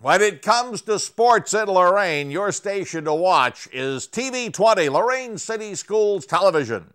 When it comes to sports in Lorain, your station to watch is TV 20, Lorain City Schools Television.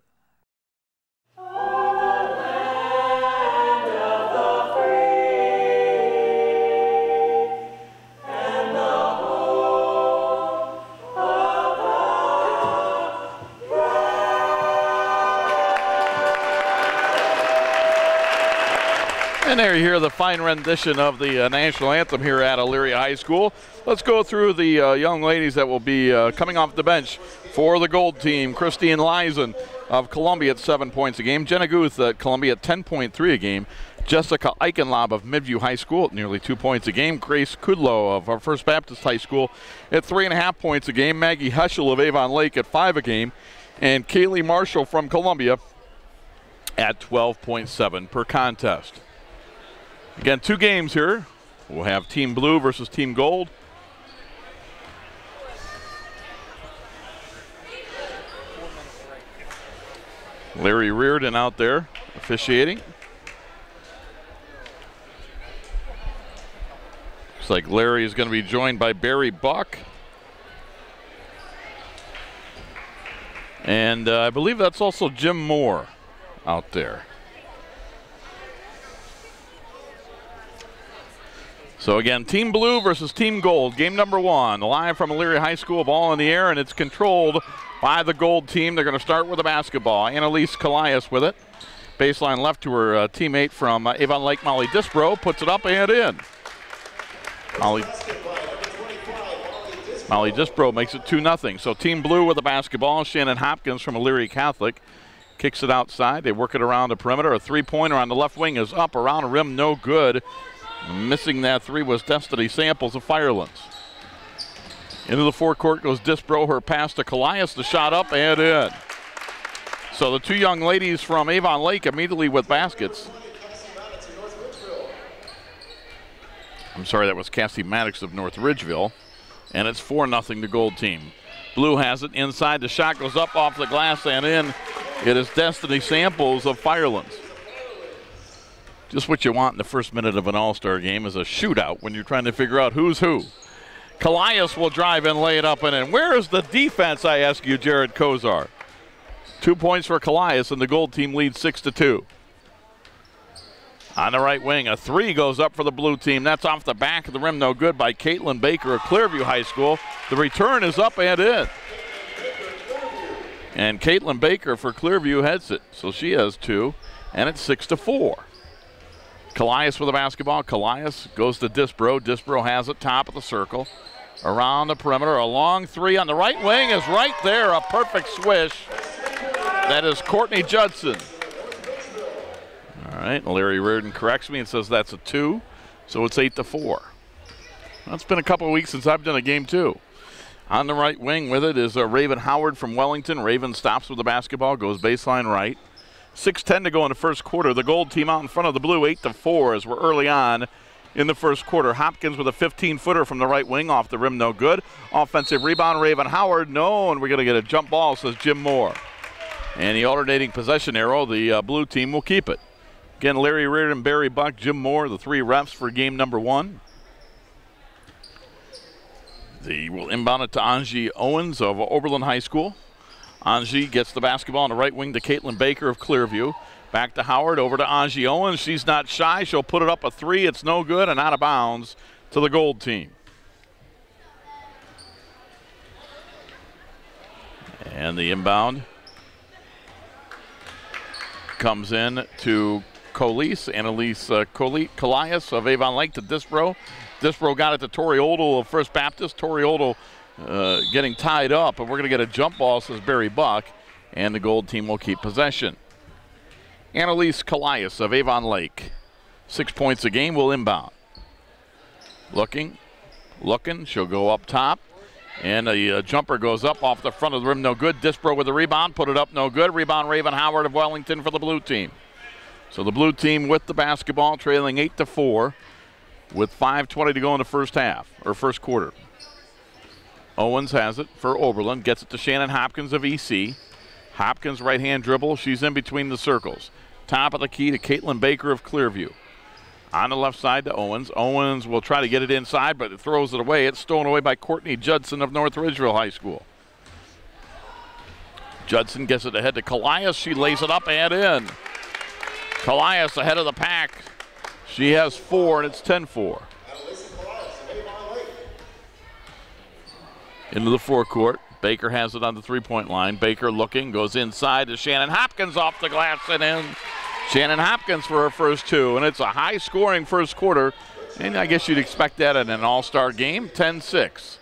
And there you hear the fine rendition of the national anthem here at Elyria High School. Let's go through the young ladies that will be coming off the bench for the gold team. Christine Lison of Columbia at 7 points a game. Jenna Guth at Columbia at 10.3 a game. Jessica Eichenlob of Midview High School at nearly 2 points a game. Grace Kudlow of our First Baptist High School at 3.5 points a game. Maggie Heschel of Avon Lake at 5 a game. And Kaylee Marshall from Columbia at 12.7 per contest. Again, 2 games here. We'll have Team Blue versus Team Gold. Larry Reardon out there officiating. Looks like Larry is going to be joined by Barry Buck. And I believe that's also Jim Moore out there. So again, Team Blue versus Team Gold, game number 1, live from Elyria High School, ball in the air, and it's controlled by the Gold team. They're going to start with the basketball. Annalise Callias with it. Baseline left to her teammate from Avon Lake, Molly Disbro, puts it up and in. Molly Disbro makes it 2-0. So Team Blue with the basketball. Shannon Hopkins from Elyria Catholic kicks it outside. They work it around the perimeter. A three-pointer on the left wing is up around the rim, no good. Missing that 3 was Destiny Samples of Firelands. Into the forecourt goes Disbro, her pass to Callias, the shot up and in. So the 2 young ladies from Avon Lake immediately with baskets. I'm sorry, that was Cassie Maddox of North Ridgeville. And it's 4-0 the Gold team. Blue has it inside, the shot goes up off the glass and in. It is Destiny Samples of Firelands. Just what you want in the first minute of an all-star game is a shootout when you're trying to figure out who's who. Callias will drive and lay it up and in. Where is the defense, I ask you, Jared Kozar? 2 points for Callias, and the Gold team leads 6-2. On the right wing, a 3 goes up for the Blue team. That's off the back of the rim, no good by Caitlin Baker of Clearview High School. The return is up and in. And Caitlin Baker for Clearview heads it, so she has 2, and it's 6-4. Callias with the basketball. Callias goes to Disbro. Disbro has it top of the circle. Around the perimeter. A long 3 on the right wing is right there. A perfect swish. That is Courtney Judson. All right. Larry Reardon corrects me and says that's a 2. So it's 8-4. Well, it's been a couple of weeks since I've done a game 2. On the right wing with it is Raven Howard from Wellington. Raven stops with the basketball. Goes baseline right. 6:10 to go in the first quarter. The Gold team out in front of the Blue 8-4 as we're early on in the first quarter. Hopkins with a 15-footer from the right wing off the rim, no good. Offensive rebound, Raven Howard, no, and we're going to get a jump ball, says Jim Moore. And the alternating possession arrow, the Blue team will keep it. Again, Larry Reardon, Barry Buck, Jim Moore, the 3 refs for game number 1. They will inbound it to Angie Owens of Oberlin High School. Angie gets the basketball on the right wing to Caitlin Baker of Clearview. Back to Howard, over to Angie Owens. She's not shy. She'll put it up a 3. It's no good and out of bounds to the Gold team. And the inbound comes in to Annalise Callias of Avon Lake to Disbro. Disbro got it to Tori Odell of First Baptist. Tori Odell getting tied up, and we're going to get a jump ball, says Barry Buck, and the Gold team will keep possession. Annalise Callias of Avon Lake, 6 points a game, will inbound. Looking, she'll go up top, and a jumper goes up off the front of the rim, no good. Disbro with the rebound, put it up, no good. Rebound, Raven Howard of Wellington for the Blue team. So the Blue team with the basketball, trailing 8-4, with 5:20 to go in the first half, or first quarter. Owens has it for Oberlin, gets it to Shannon Hopkins of EC. Hopkins right-hand dribble, she's in between the circles. Top of the key to Caitlin Baker of Clearview. On the left side to Owens. Owens will try to get it inside, but it throws it away. It's stolen away by Courtney Judson of North Ridgeville High School. Judson gets it ahead to Callias. She lays it up and in. Callias ahead of the pack. She has 4, and it's 10-4. Into the forecourt. Baker has it on the three-point line. Baker looking, goes inside to Shannon Hopkins off the glass and in. Shannon Hopkins for her first 2, and it's a high-scoring first quarter, and I guess you'd expect that in an all-star game. 10-6.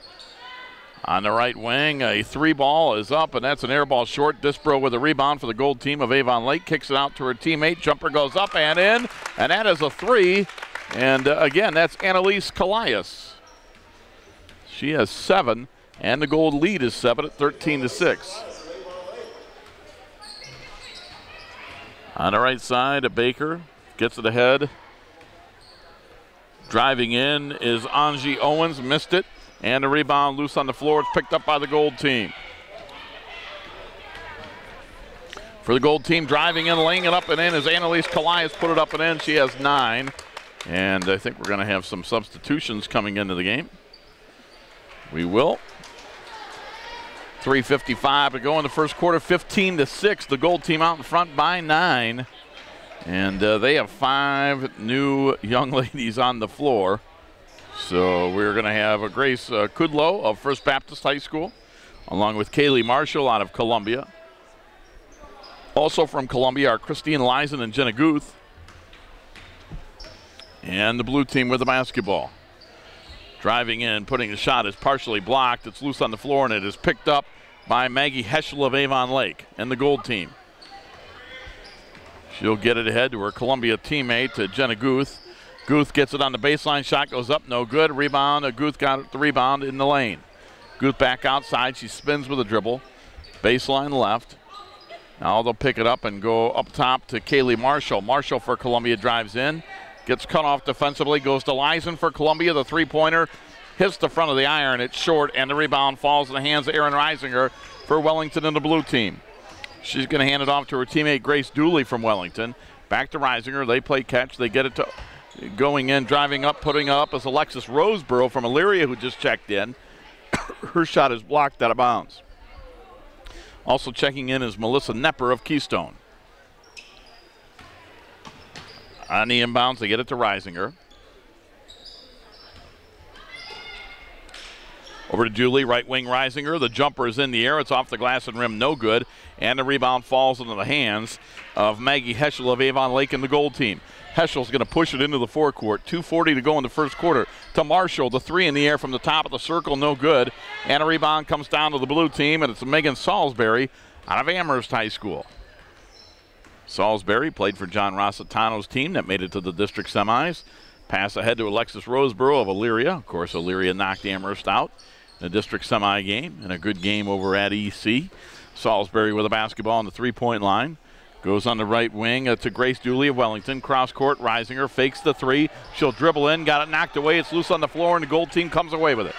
On the right wing, a 3-ball is up, and that's an air ball short. Disbro with a rebound for the gold team of Avon Lake. Kicks it out to her teammate. Jumper goes up and in, and that is a 3. And again, that's Annalise Callias. She has 7, and the gold lead is 7 at 13-6. On the right side, Baker gets it ahead. Driving in is Angie Owens, missed it. And the rebound loose on the floor. It's picked up by the gold team. For the gold team, driving in, laying it up and in is Annalise Callias. Put it up and in. She has 9. And I think we're going to have some substitutions coming into the game. We will. 3:55 to go in the first quarter. 15-6. The gold team out in front by 9. And they have 5 new young ladies on the floor. So we're going to have a Grace Kudlow of First Baptist High School, along with Kaylee Marshall out of Columbia. Also from Columbia are Christine Leisen and Jenna Guth. And the blue team with the basketball. Driving in, putting the shot is partially blocked. It's loose on the floor, and it is picked up by Maggie Heschel of Avon Lake and the gold team. She'll get it ahead to her Columbia teammate, Jenna Guth. Guth gets it on the baseline. Shot goes up, no good. Rebound. Guth got the rebound in the lane. Guth back outside. She spins with a dribble. Baseline left. Now they'll pick it up and go up top to Kaylee Marshall. Marshall for Columbia drives in. Gets cut off defensively. Goes to Leisen for Columbia. The three-pointer hits the front of the iron. It's short, and the rebound falls in the hands of Erin Reisinger for Wellington and the blue team. She's going to hand it off to her teammate Grace Dooley from Wellington. Back to Reisinger. They play catch. They get it to... Going in, driving up, putting up is Alexis Roseborough from Elyria, who just checked in. Her shot is blocked out of bounds. Also checking in is Melissa Nepper of Keystone. On the inbounds, they get it to Reisinger. Over to Julie, right wing Reisinger. The jumper is in the air. It's off the glass and rim, no good. And the rebound falls into the hands of Maggie Heschel of Avon Lake and the gold team. Heschel's going to push it into the forecourt. 2:40 to go in the first quarter. To Marshall, the 3 in the air from the top of the circle, no good. And a rebound comes down to the blue team, and it's Megan Salisbury out of Amherst High School. Salisbury played for John Rossitano's team that made it to the district semis. Pass ahead to Alexis Roseborough of Elyria. Of course, Elyria knocked Amherst out in the district semi game, and a good game over at EC. Salisbury with a basketball on the three-point line. Goes on the right wing to Grace Dooley of Wellington. Cross court, Reisinger fakes the 3. She'll dribble in, got it knocked away. It's loose on the floor, and the gold team comes away with it.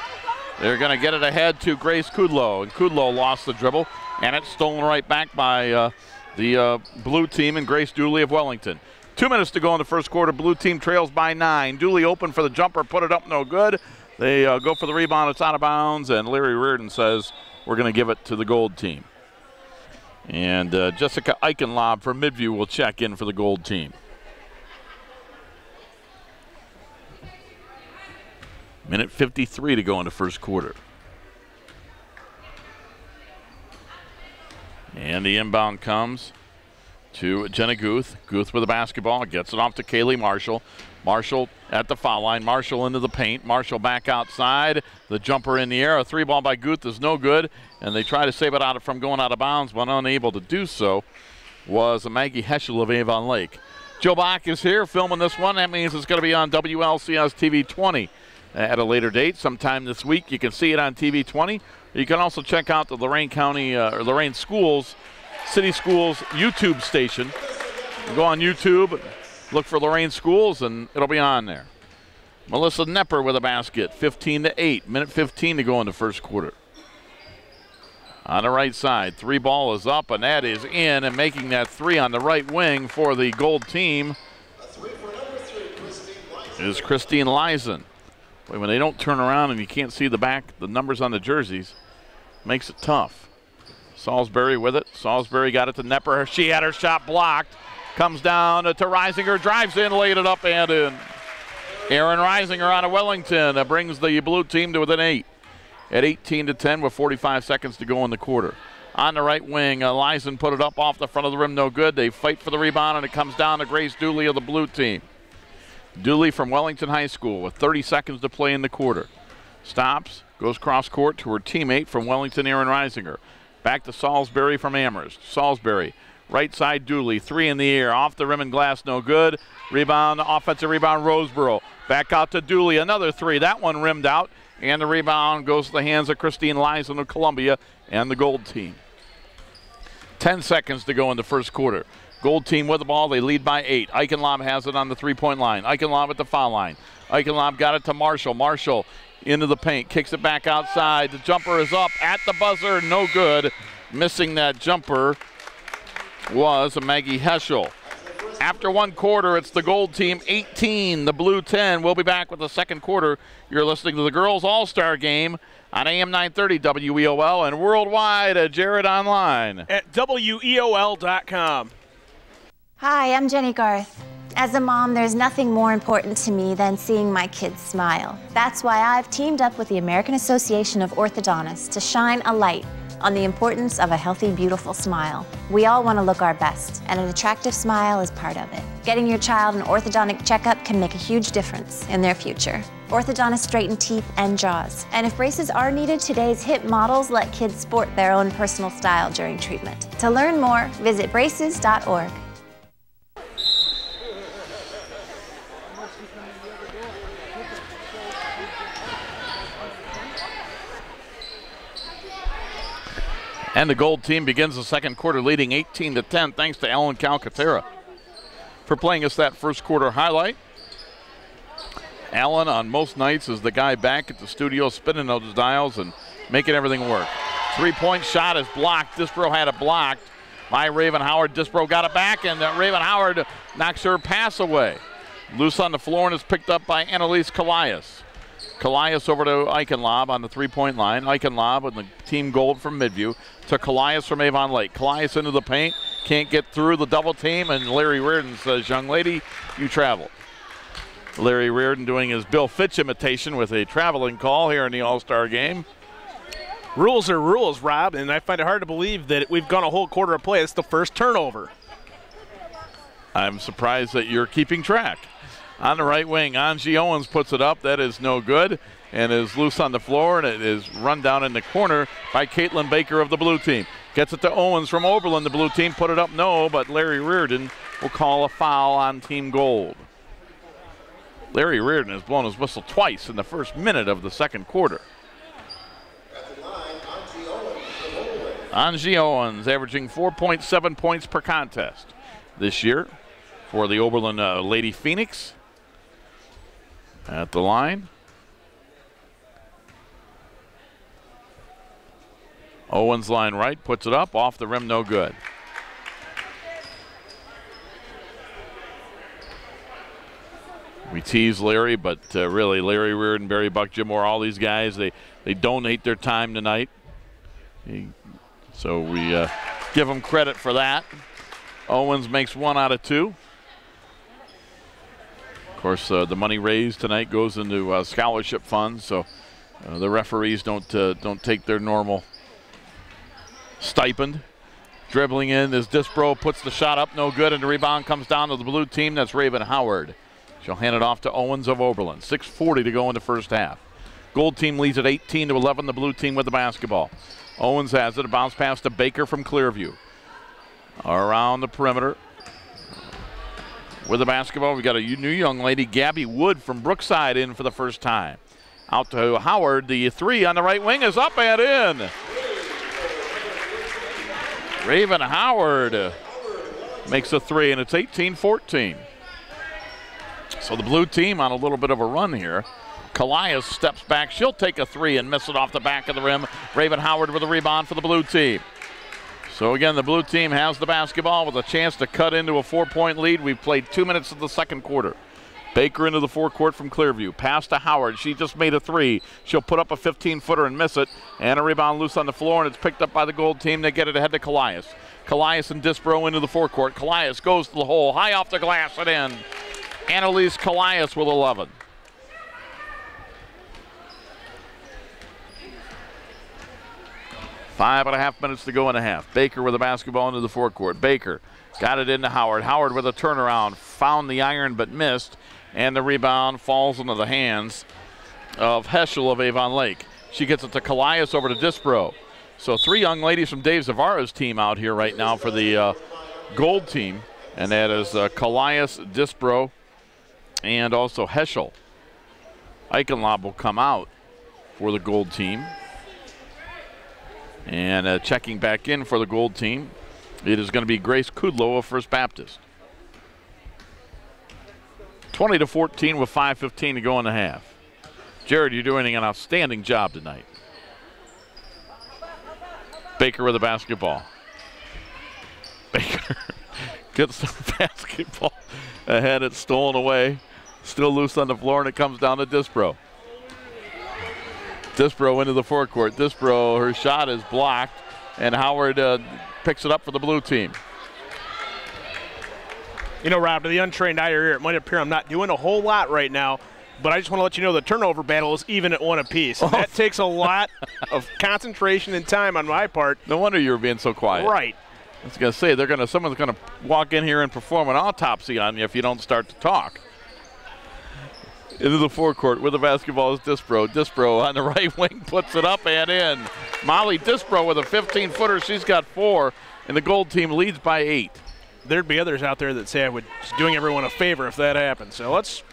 They're going to get it ahead to Grace Kudlow, and Kudlow lost the dribble, and it's stolen right back by the blue team and Grace Dooley of Wellington. 2 minutes to go in the first quarter. Blue team trails by 9. Dooley open for the jumper, put it up, no good. They go for the rebound. It's out of bounds, and Larry Reardon says we're going to give it to the gold team. And Jessica Eichenlob for Midview will check in for the gold team. Minute 53 to go in the first quarter. And the inbound comes to Jenna Guth. Guth with the basketball, gets it off to Kaylee Marshall. Marshall at the foul line. Marshall into the paint. Marshall back outside. The jumper in the air. A 3-ball by Guth is no good. And they try to save it out from going out of bounds, but unable to do so was Maggie Heschel of Avon Lake. Joe Bach is here filming this one. That means it's going to be on WLCS TV 20 at a later date. Sometime this week you can see it on TV 20. You can also check out the Lorain County, or Lorain Schools, City Schools YouTube station. You go on YouTube, look for Lorain Schools, and it'll be on there. Melissa Nepper with a basket, 15-8. Minute 15 to go in the first quarter. On the right side, 3-ball is up, and that is in, and making that 3 on the right wing for the gold team is Christine Lysen. Boy, when they don't turn around and you can't see the numbers on the jerseys, makes it tough. Salisbury with it. Salisbury got it to Nepper. She had her shot blocked. Comes down to Reisinger, drives in, laid it up and in. Aaron Reisinger out of Wellington brings the blue team to within 8 at 18-10 with 45 seconds to go in the quarter. On the right wing, Lysen put it up off the front of the rim, no good. They fight for the rebound, and it comes down to Grace Dooley of the blue team. Dooley from Wellington High School with 30 seconds to play in the quarter. Stops, goes cross court to her teammate from Wellington, Aaron Reisinger. Back to Salisbury from Amherst. Salisbury, right side Dooley, 3 in the air, off the rim and glass, no good. Rebound, offensive rebound, Roseboro. Back out to Dooley, another 3. That one rimmed out, and the rebound goes to the hands of Christine Lysen of Columbia and the gold team. 10 seconds to go in the first quarter. Gold team with the ball. They lead by 8. Eichenlob has it on the three-point line. Eichenlob at the foul line. Eichenlob got it to Marshall. Marshall into the paint. Kicks it back outside. The jumper is up at the buzzer. No good. Missing that jumper was Maggie Heschel. After one quarter, it's the gold team 18, the blue 10. We'll be back with the second quarter. You're listening to the Girls All-Star Game on AM 930 WEOL and worldwide at Jared Online. At WEOL.com. Hi, I'm Jenny Garth. As a mom, there's nothing more important to me than seeing my kids smile. That's why I've teamed up with the American Association of Orthodontists to shine a light on the importance of a healthy, beautiful smile. We all want to look our best, and an attractive smile is part of it. Getting your child an orthodontic checkup can make a huge difference in their future. Orthodontists straighten teeth and jaws. And if braces are needed, today's hip models let kids sport their own personal style during treatment. To learn more, visit braces.org. And the gold team begins the second quarter leading 18-10 thanks to Ellen Calcaterra for playing us that first quarter highlight. Allen on most nights is the guy back at the studio spinning those dials and making everything work. Three-point shot is blocked. Disbro had it blocked by Raven Howard. Disbro got it back, and Raven Howard knocks her pass away. Loose on the floor and is picked up by Annalise Callias. Callias over to Eichenlob on the three-point line. Eichenlob with the team gold from Midview to Callias from Avon Lake. Callias into the paint, can't get through the double team, and Larry Reardon says, "Young lady, you travel." Larry Reardon doing his Bill Fitch imitation with a traveling call here in the All-Star Game. Rules are rules, Rob, and I find it hard to believe that we've gone a whole quarter of play. It's the first turnover. I'm surprised that you're keeping track. On the right wing, Angie Owens puts it up. That is no good and is loose on the floor, and it is run down in the corner by Caitlin Baker of the blue team. Gets it to Owens from Oberlin. The blue team put it up, no, but Larry Reardon will call a foul on Team Gold. Larry Reardon has blown his whistle twice in the first minute of the second quarter. Angie Owens averaging 4.7 points per contest this year for the Oberlin Lady Phoenix. At the line. Owens line right, puts it up, off the rim, no good. We tease Larry, but really Larry Reardon, Barry Buck, Jim Moore, all these guys, they donate their time tonight. So we give them credit for that. Owens makes 1 out of 2. Of course, the money raised tonight goes into scholarship funds, so the referees don't take their normal stipend. Dribbling in is Disbro, puts the shot up, no good, and the rebound comes down to the blue team. That's Raven Howard. She'll hand it off to Owens of Oberlin. 6:40 to go in the first half. Gold team leads at 18-11, the blue team with the basketball. Owens has it, a bounce pass to Baker from Clearview. Around the perimeter. With the basketball, we got a new young lady, Gabby Wood from Brookside, in for the first time. Out to Howard, the 3 on the right wing is up and in. Raven Howard makes a 3, and it's 18-14. So the blue team on a little bit of a run here. Callias steps back. She'll take a 3 and miss it off the back of the rim. Raven Howard with a rebound for the blue team. So again, the blue team has the basketball with a chance to cut into a 4-point lead. We've played 2 minutes of the second quarter. Baker into the forecourt from Clearview. Pass to Howard. She just made a three. She'll put up a 15-footer and miss it. And a rebound loose on the floor, and it's picked up by the gold team. They get it ahead to Callias. Callias and Disbro into the forecourt. Callias goes to the hole. High off the glass and in. Annalise Callias with 11. Five and a half minutes to go in a half. Baker with the basketball into the forecourt. Baker got it into Howard. Howard with a turnaround. Found the iron but missed. And the rebound falls into the hands of Heschel of Avon Lake. She gets it to Callias over to Disbro. So 3 young ladies from Dave Zavara's team out here right now for the gold team. And that is Callias, Disbro, and also Heschel. Eichenlob will come out for the gold team. And checking back in for the gold team, it is going to be Grace Kudlow of First Baptist. 20-14 with 5:15 to go in the half. Jared, you're doing an outstanding job tonight. Baker with the basketball. Baker gets the basketball ahead. It's stolen away. Still loose on the floor, and it comes down to Disbro. Disbro into the forecourt. Disbro, her shot is blocked, and Howard picks it up for the blue team. You know, Rob, to the untrained eye here, it might appear I'm not doing a whole lot right now, but I just want to let you know the turnover battle is even at 1 apiece. And that takes a lot of concentration and time on my part. No wonder you were being so quiet. Right. I was going to say, someone's going to walk in here and perform an autopsy on you if you don't start to talk. Into the forecourt with the basketball is Disbro. Disbro on the right wing puts it up and in. Molly Disbro with a 15-footer. She's got 4, and the gold team leads by 8. There'd be others out there that say I was doing everyone a favor if that happened. So let's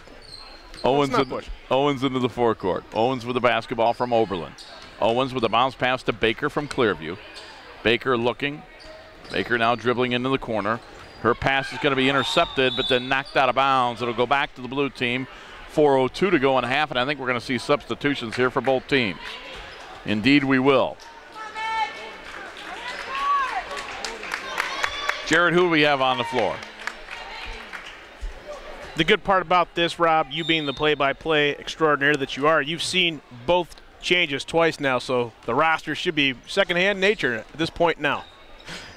not push. Owens into the forecourt. Owens with the basketball from Oberlin. Owens with a bounce pass to Baker from Clearview. Baker looking. Baker now dribbling into the corner. Her pass is going to be intercepted, but then knocked out of bounds. It'll go back to the blue team. 4:02 to go in half, and I think we're going to see substitutions here for both teams. Indeed, we will. Jared, who do we have on the floor? The good part about this, Rob, you being the play-by-play extraordinaire that you are, you've seen both changes twice now, so the roster should be second-hand nature at this point now.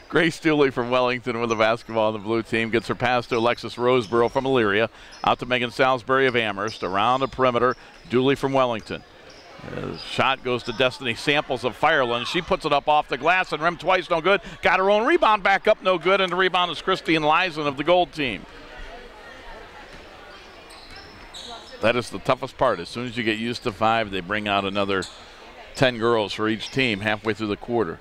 Grace Dooley from Wellington with the basketball on the blue team. Gets her pass to Alexis Roseborough from Elyria. Out to Megan Salisbury of Amherst. Around the perimeter, Dooley from Wellington. Shot goes to Destiny Samples of Fireland. She puts it up off the glass and rim twice, no good. Got her own rebound back up, no good. And the rebound is Christine Lison of the gold team. That is the toughest part. As soon as you get used to 5, they bring out another 10 girls for each team halfway through the quarter.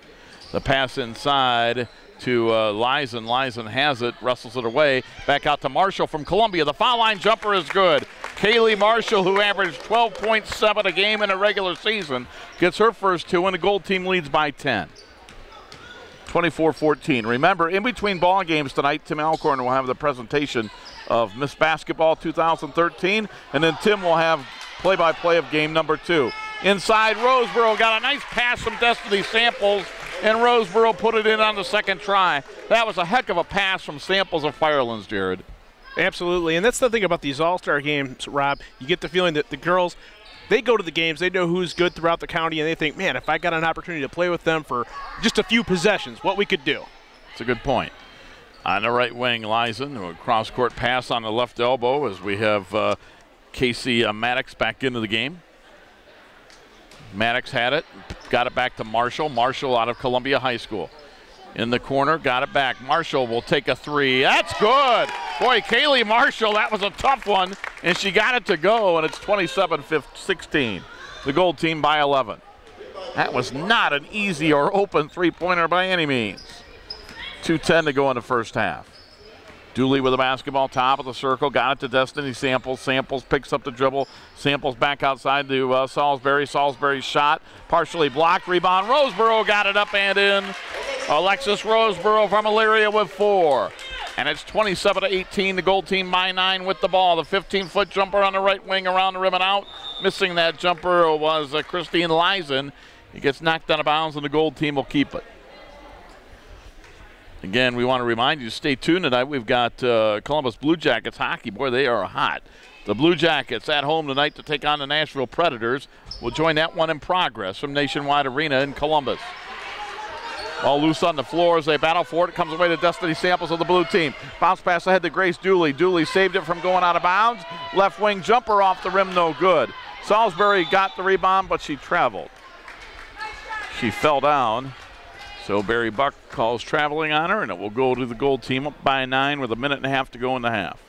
The pass inside to Lison. Lison has it, wrestles it away. Back out to Marshall from Columbia. The foul line jumper is good. Kaylee Marshall, who averaged 12.7 a game in a regular season, gets her first 2, and the gold team leads by 10. 24-14. Remember, in between ball games tonight, Tim Alcorn will have the presentation of Miss Basketball 2013, and then Tim will have play-by-play of game number 2. Inside, Roseborough got a nice pass from Destiny Samples, and Roseborough put it in on the second try. That was a heck of a pass from Samples of Firelands, Jared. Absolutely, and that's the thing about these all-star games, Rob. You get the feeling that the girls, they go to the games, they know who's good throughout the county, and they think, man, if I got an opportunity to play with them for just a few possessions, what we could do. It's a good point. On the right wing, Lison, a cross-court pass on the left elbow as we have Casey Maddox back into the game. Maddox had it, got it back to Marshall. Marshall out of Columbia High School. In the corner, got it back. Marshall will take a 3. That's good. Boy, Kaylee Marshall, that was a tough one, and she got it to go, and it's 27-16. The gold team by 11. That was not an easy or open three-pointer by any means. 2:10 to go in the first half. Dooley with the basketball, top of the circle, got it to Destiny Samples. Samples picks up the dribble. Samples back outside to Salisbury. Salisbury's shot, partially blocked. Rebound, Roseborough got it up and in. Alexis Roseborough from Elyria with 4. And it's 27-18, the gold team by 9 with the ball. The 15-foot jumper on the right wing around the rim and out. Missing that jumper was Christine Lison. He gets knocked out of bounds, and the gold team will keep it. Again, we want to remind you to stay tuned tonight. We've got Columbus Blue Jackets hockey. Boy, they are hot. The Blue Jackets at home tonight to take on the Nashville Predators. We'll join that one in progress from Nationwide Arena in Columbus. All loose on the floor as they battle for it. It comes away to Destiny Samples of the blue team. Bounce pass ahead to Grace Dooley. Dooley saved it from going out of bounds. Left wing jumper off the rim, no good. Salisbury got the rebound, but she traveled. She fell down. So Barry Buck calls traveling on her, and it will go to the gold team up by 9 with 1.5 minutes to go in the half.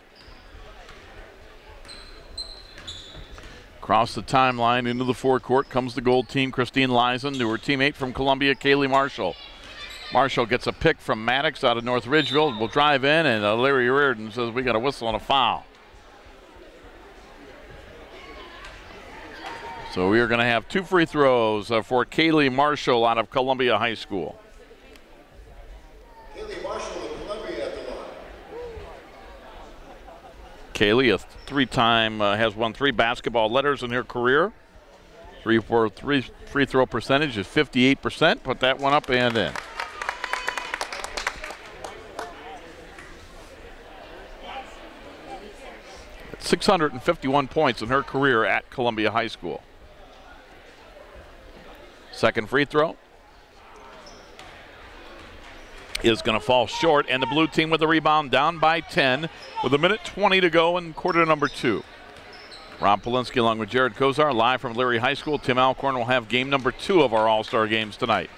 Across the timeline into the forecourt comes the gold team, Christine Lison, to her teammate from Columbia, Kaylee Marshall. Marshall gets a pick from Maddox out of North Ridgeville. Will drive in, and Larry Reardon says we got a whistle and a foul. So we are going to have 2 free throws for Kaylee Marshall out of Columbia High School. Kaylee Marshall of Columbia at the line. Kaylee, a 3-time, has won 3 basketball letters in her career. 3 free throw percentage is 58%. Put that one up and in. 651 points in her career at Columbia High School. Second free throw is going to fall short, and the blue team with the rebound down by 10 with 1:20 to go in quarter number 2. Rob Polinsky along with Jared Kozar live from Elyria High School. Tim Alcorn will have game number 2 of our All-Star games tonight.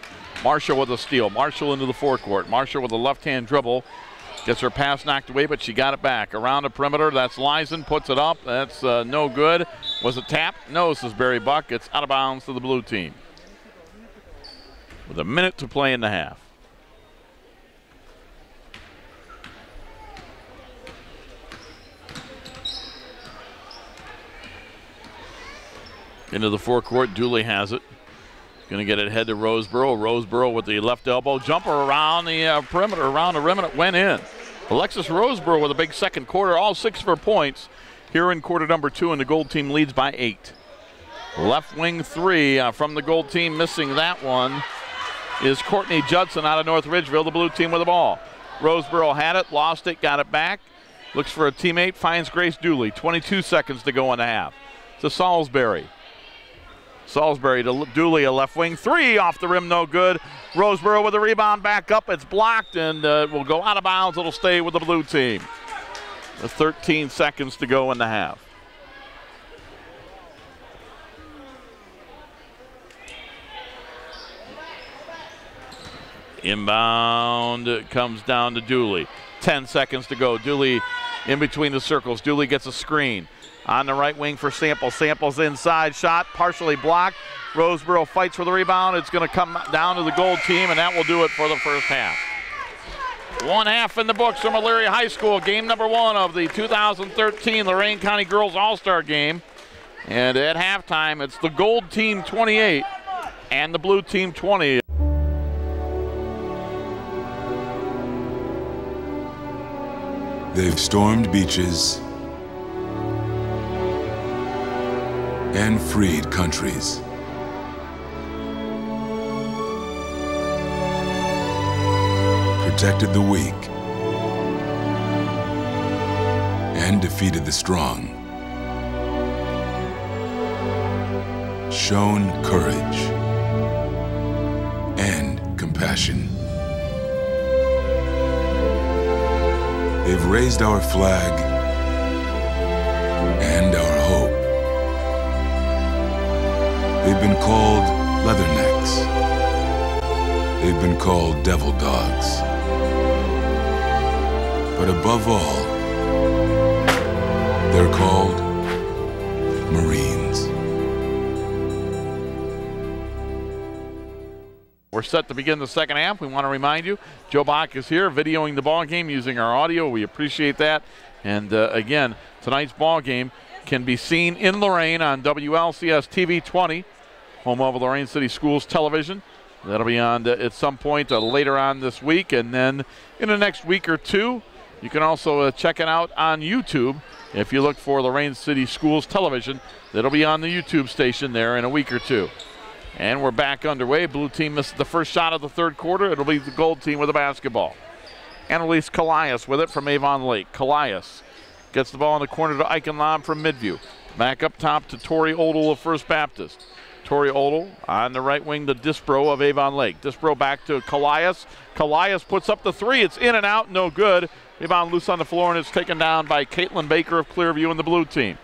Marshall with a steal. Marshall into the forecourt. Marshall with a left-hand dribble. Gets her pass knocked away, but she got it back. Around the perimeter, that's Lison, puts it up. That's no good. Was it tapped? No, says Barry Buck. It's out of bounds to the blue team. With 1 minute to play in the half. Into the forecourt, Dooley has it. Going to get it head to Roseboro. Roseboro with the left elbow jumper around the perimeter, around the rim, and it went in. Alexis Roseboro with a big second quarter, all 6 of her points here in quarter number 2, and the gold team leads by 8. Left wing 3 from the gold team, missing that one, is Courtney Judson out of North Ridgeville, the blue team with the ball. Roseboro had it, lost it, got it back. Looks for a teammate, finds Grace Dooley. 22 seconds to go in the half. To Salisbury. Salisbury to Dooley, a left wing 3 off the rim, no good. Roseboro with the rebound back up. It's blocked and will go out of bounds. It'll stay with the blue team. With 13 seconds to go in the half. Inbound comes down to Dooley. 10 seconds to go. Dooley in between the circles. Dooley gets a screen. On the right wing for Samples. Samples inside, shot partially blocked. Roseboro fights for the rebound. It's going to come down to the gold team, and that will do it for the first half. 1 half in the books from Elyria High School. Game number 1 of the 2013 Lorain County Girls All-Star Game. And at halftime, it's the gold team 28 and the blue team 20. They've stormed beaches and freed countries. Protected the weak and defeated the strong. Shown courage and compassion. They've raised our flag and our hope. They've been called leathernecks. They've been called devil dogs. But above all, they're called Marines. We're set to begin the second half. We want to remind you, Joe Bach is here videoing the ball game using our audio. We appreciate that. And again, tonight's ball game can be seen in Lorain on WLCS TV 20, home of Lorain City Schools Television. That'll be on at some point later on this week. And then in the next week or 2, you can also check it out on YouTube. If you look for Lorain City Schools Television, that'll be on the YouTube station there in a week or 2. And we're back underway. Blue team missed the first shot of the third quarter. It'll be the gold team with the basketball. Annalise Callias with it from Avon Lake. Callias gets the ball in the corner to Eichenlaub from Midview. Back up top to Tori Odell of First Baptist. Tori Odell on the right wing to Disbro of Avon Lake. Disbro back to Callias. Callias puts up the three. It's in and out, no good. Rebound loose on the floor, and it's taken down by Caitlin Baker of Clearview and the blue team.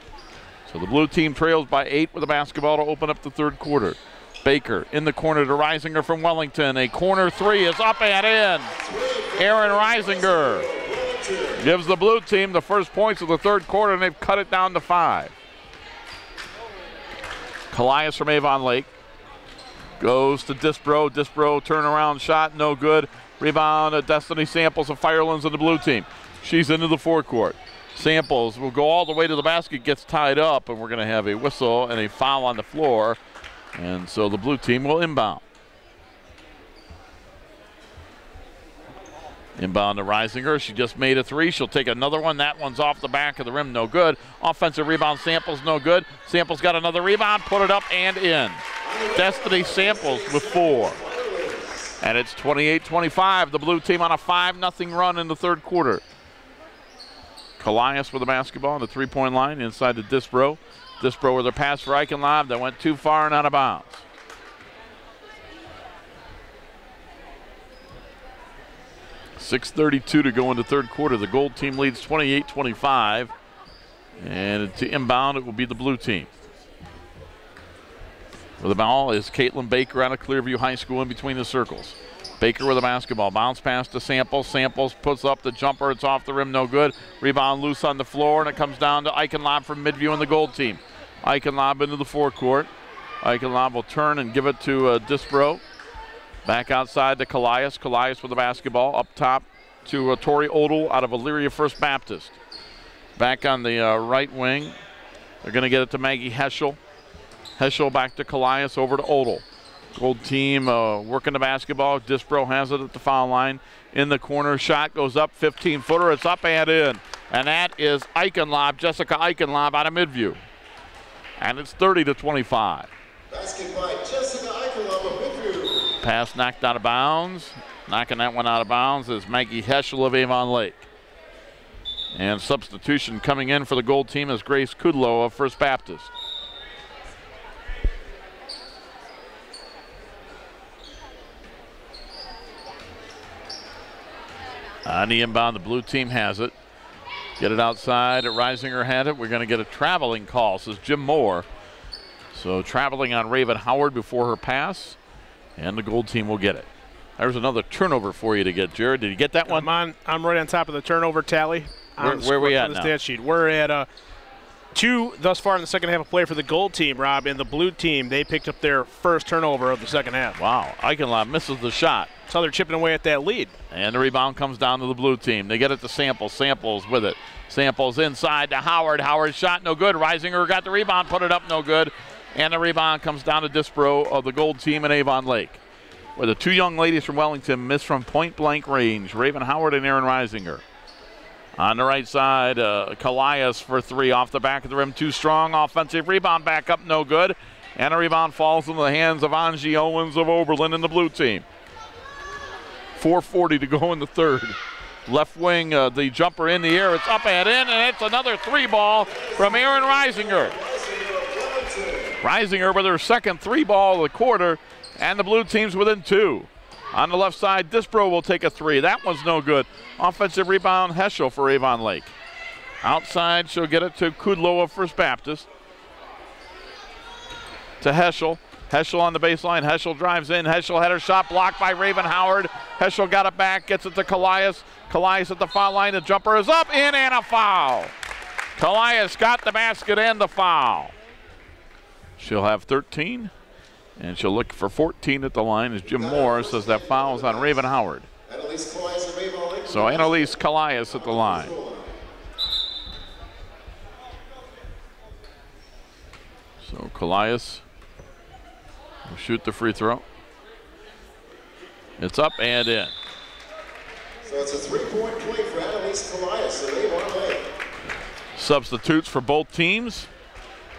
So the blue team trails by 8 with a basketball to open up the third quarter. Baker in the corner to Reisinger from Wellington. A corner three is up and in. Aaron Reisinger gives the blue team the first points of the third quarter, and they've cut it down to 5. Callias from Avon Lake goes to Disbro. Disbro turnaround shot, no good. Rebound, Destiny Samples of Firelands of the blue team. She's into the forecourt. Samples will go all the way to the basket, gets tied up, and we're going to have a whistle and a foul on the floor. And so the blue team will inbound. Inbound to Reisinger. She just made a three. She'll take another one. That one's off the back of the rim. No good. Offensive rebound. Samples no good. Samples got another rebound. Put it up and in. Destiny Samples with 4. And it's 28-25. The blue team on a 5-0 run in the third quarter. Callias with the basketball on the three-point line inside the Disbro. Disbro with a pass for Eichenlaub that went too far and out of bounds. .6:32 to go in the third quarter. The gold team leads 28-25. And to inbound, it will be the blue team. With the ball is Caitlin Baker out of Clearview High School in between the circles. Baker with a basketball. Bounce pass to Samples. Samples puts up the jumper. It's off the rim. No good. Rebound loose on the floor, and it comes down to Eichenlaub from Midview and the gold team. Eichenlaub into the forecourt. Eichenlaub will turn and give it to Disbro. Back outside to Callias. Callias with the basketball. Up top to Tori Odell out of Elyria First Baptist. Back on the right wing. They're going to get it to Maggie Heschel. Heschel back to Callias, over to Odell. Gold team working the basketball. Disbro has it at the foul line. In the corner, shot goes up, 15-footer. It's up and in. And that is Eichenlaub, Jessica Eichenlaub out of Midview. And it's 30-25. Basket by Jessica Eichenlaub of Midview. Pass knocked out of bounds. Knocking that one out of bounds is Maggie Heschel of Avon Lake. And substitution coming in for the gold team is Grace Kudlow of First Baptist. On the inbound, the blue team has it. Get it outside. Reisinger had it. We're going to get a traveling call, says Jim Moore. So traveling on Raven Howard before her pass, and the gold team will get it. There's another turnover for you to get, Jared. Did you get that one? I'm right on top of the turnover tally. Where are we at on the now? stat sheet. We're at 2 thus far in the second half of play for the gold team, Rob. And the blue team, they picked up their first turnover of the second half. Wow. Eichenlaub misses the shot. So they're chipping away at that lead. And the rebound comes down to the blue team. They get it to Samples. Samples with it. Samples inside to Howard. Howard's shot no good. Reisinger got the rebound, put it up no good. And the rebound comes down to Disbro of the gold team in Avon Lake, where the 2 young ladies from Wellington missed from point-blank range. Raven Howard and Aaron Reisinger. On the right side, Callias for 3 off the back of the rim. Too strong. Offensive rebound back up, no good. And a rebound falls into the hands of Angie Owens of Oberlin and the blue team. 4:40 to go in the third. Left wing, the jumper in the air. It's up and in, and it's another 3-ball from Aaron Reisinger. Reisinger with her second 3-ball of the quarter, and the blue team's within 2. On the left side, Disbro will take a 3. That one's no good. Offensive rebound, Heschel for Avon Lake. Outside, she'll get it to Kudlow of First Baptist. To Heschel. Heschel on the baseline. Heschel drives in. Heschel had her shot blocked by Raven Howard. Heschel got it back, gets it to Callias. Callias at the foul line. The jumper is up, in, and a foul. Callias got the basket and the foul. She'll have 13. And she'll look for 14 at the line as Jim Moore says that foul is on Raven Howard. So Annalise Callias at the line. So Callias will shoot the free throw. It's up and in. So it's a 3-point play for Annalise Callias of Avon Lake. Substitutes for both teams.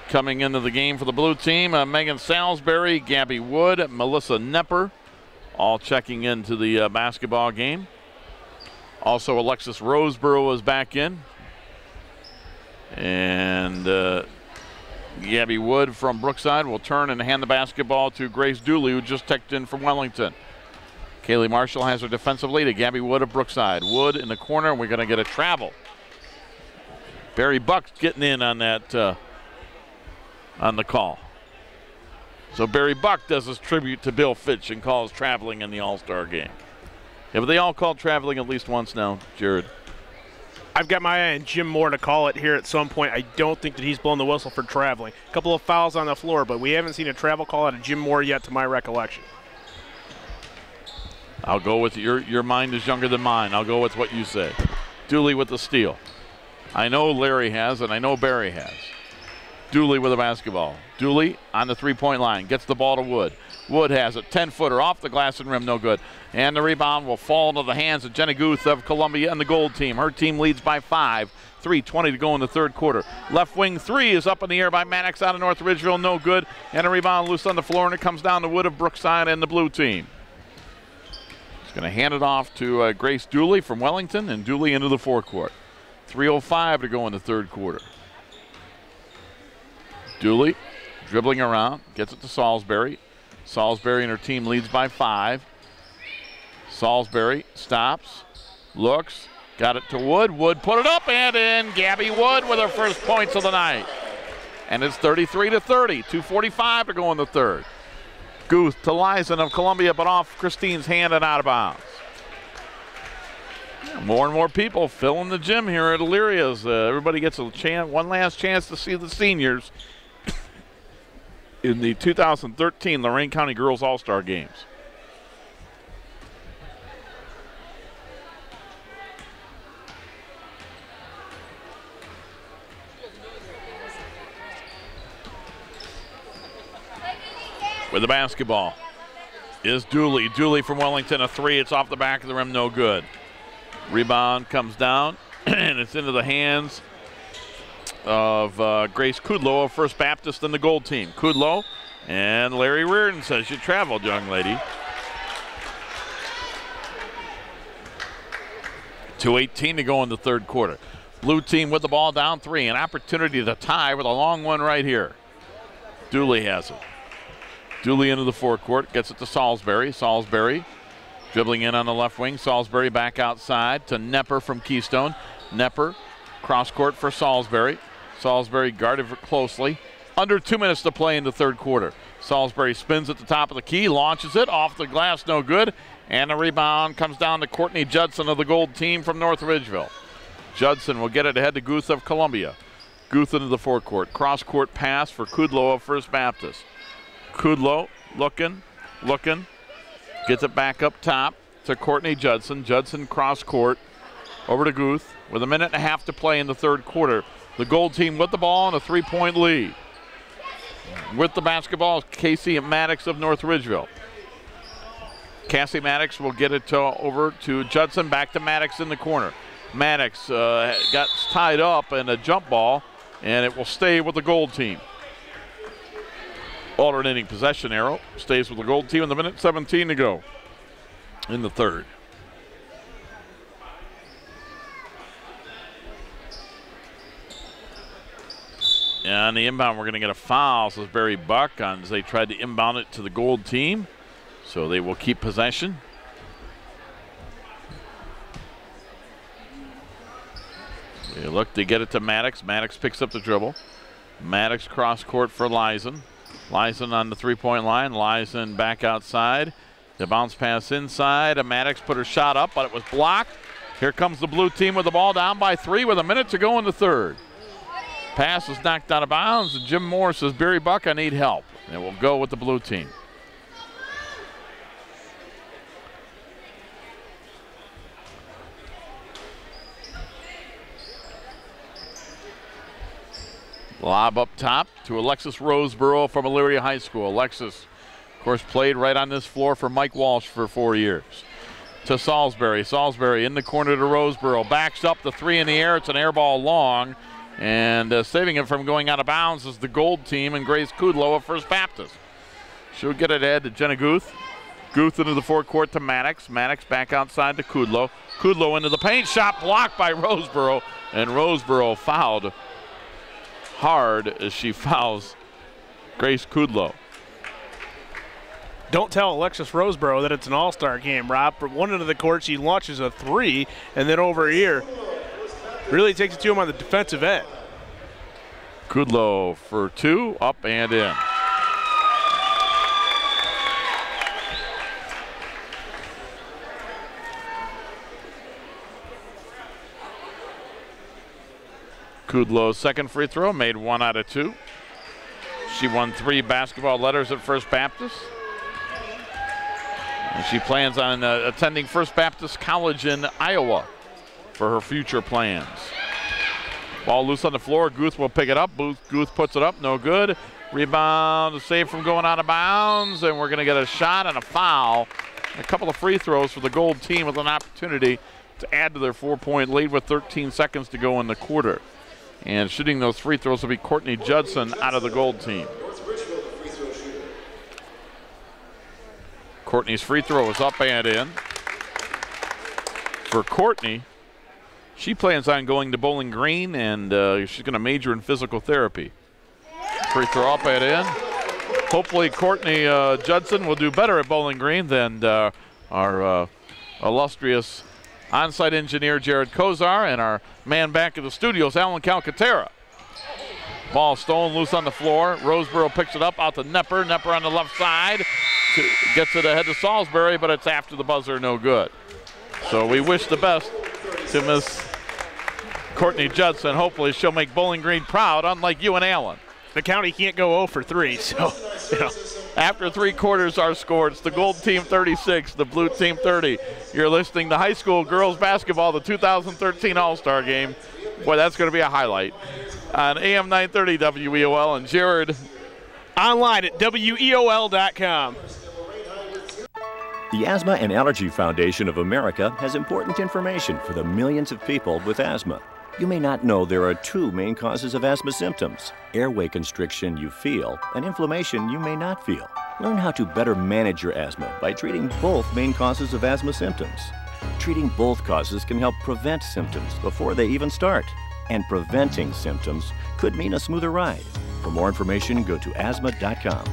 Coming into the game for the blue team, Megan Salisbury, Gabby Wood, Melissa Nepper, all checking into the basketball game. Also, Alexis Roseborough is back in. And Gabby Wood from Brookside will turn and hand the basketball to Grace Dooley, who just checked in from Wellington. Kaylee Marshall has her defensive lead to Gabby Wood of Brookside. Wood in the corner, and we're going to get a travel. Barry Buck's getting in on that on the call. So Barry Buck does his tribute to Bill Fitch and calls traveling in the All-Star game. Yeah, but they all called traveling at least once now, Jared. I've got my eye on Jim Moore to call it here at some point. I don't think that he's blown the whistle for traveling. A couple of fouls on the floor, but we haven't seen a travel call out of Jim Moore yet to my recollection. I'll go with your mind is younger than mine. I'll go with what you say. Dooley with the steal. I know Larry has, and I know Barry has. Dooley with the basketball. Dooley on the three-point line. Gets the ball to Wood. Wood has it. 10-footer off the glass and rim. No good. And the rebound will fall into the hands of Jenny Guth of Columbia and the gold team. Her team leads by 5. 3:20 to go in the third quarter. Left wing three is up in the air by Maddox out of North Ridgeville. No good. And a rebound loose on the floor, and it comes down to Wood of Brookside and the blue team. He's going to hand it off to Grace Dooley from Wellington, and Dooley into the forecourt. 3:05 to go in the third quarter. Dooley dribbling around, gets it to Salisbury. Salisbury and her team leads by 5. Salisbury stops, looks, got it to Wood. Wood put it up and in. Gabby Wood with her first points of the night. And it's 33-30, 2:45 to go in the third. Guth to Lyson of Columbia, but off Christine's hand and out of bounds. More and more people filling the gym here at Elyria's. Everybody gets a chance, one last chance to see the seniors in the 2013 Lorain County Girls All-Star Games. With the basketball is Dooley. Dooley from Wellington, a three. It's off the back of the rim, no good. Rebound comes down, and it's into the hands of Grace Kudlow of First Baptist and the gold team. Kudlow and Larry Reardon says you traveled, young lady. 2:18 to go in the third quarter. Blue team with the ball down 3. An opportunity to tie with a long one right here. Dooley has it. Dooley into the forecourt, gets it to Salisbury. Salisbury dribbling in on the left wing. Salisbury back outside to Nepper from Keystone. Nepper cross court for Salisbury. Salisbury guarded closely. Under 2 minutes to play in the third quarter. Salisbury spins at the top of the key, launches it off the glass, no good. And the rebound comes down to Courtney Judson of the gold team from North Ridgeville. Judson will get it ahead to Guth of Columbia. Guth into the forecourt. Cross court pass for Kudlow of First Baptist. Kudlow looking, gets it back up top to Courtney Judson. Judson cross court over to Guth with 1.5 minutes to play in the third quarter. The gold team with the ball and a 3-point lead. With the basketball is Casey Maddox of North Ridgeville. Cassie Maddox will get it over to Judson, back to Maddox in the corner. Maddox got tied up in a jump ball, and it will stay with the gold team. Alternating possession arrow stays with the gold team in the 1:17 to go in the third. And on the inbound, we're going to get a foul, says Barry Buck, as they tried to inbound it to the gold team. So they will keep possession. They look to get it to Maddox. Maddox picks up the dribble. Maddox cross court for Lyson. Lyson on the 3-point line. Lyson back outside. The bounce pass inside. Maddox put her shot up, but it was blocked. Here comes the blue team with the ball down by 3 with 1 minute to go in the third. Pass is knocked out of bounds, and Jim Moore says, Barry Buck, I need help. And it will go with the blue team. Lob up top to Alexis Roseborough from Elyria High School. Alexis, of course, played right on this floor for Mike Walsh for 4 years. To Salisbury. Salisbury in the corner to Roseborough. Backs up the 3 in the air. It's an air ball long. And saving it from going out of bounds is the gold team and Grace Kudlow of First Baptist. She'll get it ahead to Jenna Guth. Guth into the forecourt to Maddox. Maddox back outside to Kudlow. Kudlow into the paint. Shot blocked by Roseboro. And Roseboro fouled hard as she fouls Grace Kudlow. Don't tell Alexis Roseboro that it's an all-star game, Rob. From one end of the court, she launches a three, and then over here, really takes it to him on the defensive end. Kudlow for two, up and in. Kudlow's second free throw, made 1 out of 2. She won 3 basketball letters at First Baptist. And she plans on attending First Baptist College in Iowa for her future plans. Ball loose on the floor. Guth will pick it up. Guth puts it up. No good. Rebound, save from going out of bounds. And we're going to get a shot and a foul. A couple of free throws for the Gold team with an opportunity to add to their 4-point lead with 13 seconds to go in the quarter. And shooting those free throws will be Courtney Judson out of the Gold team. Courtney's free throw is up and in. For Courtney, she plans on going to Bowling Green, and she's going to major in physical therapy. Free throw up and in. Hopefully Courtney Judson will do better at Bowling Green than our illustrious on-site engineer Jared Kozar and our man back in the studios, Alan Calcaterra. Ball stolen loose on the floor. Roseboro picks it up out to Nepper. Nepper on the left side. Gets it ahead to Salisbury, but it's after the buzzer, no good. So we wish the best to Miss Courtney Judson. Hopefully she'll make Bowling Green proud, unlike you and Alan. The county can't go 0 for 3, so, you know. After 3 quarters are scored, it's the Gold team 36, the Blue team 30. You're listening to high school girls basketball, the 2013 All-Star Game. Boy, that's going to be a highlight. On AM 930 WEOL and Jared. Online at WEOL.com. The Asthma and Allergy Foundation of America has important information for the millions of people with asthma. You may not know there are 2 main causes of asthma symptoms: airway constriction you feel and inflammation you may not feel. Learn how to better manage your asthma by treating both main causes of asthma symptoms. Treating both causes can help prevent symptoms before they even start. And preventing symptoms could mean a smoother ride. For more information, go to asthma.com.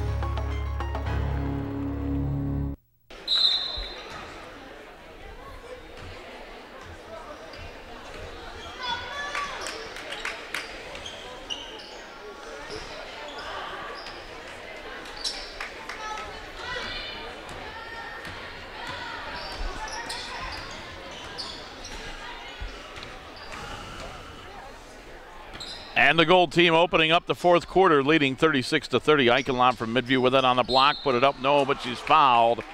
And the Gold team opening up the 4th quarter, leading 36-30. Eichenlaub from Midview with it on the block, put it up, no, but she's fouled.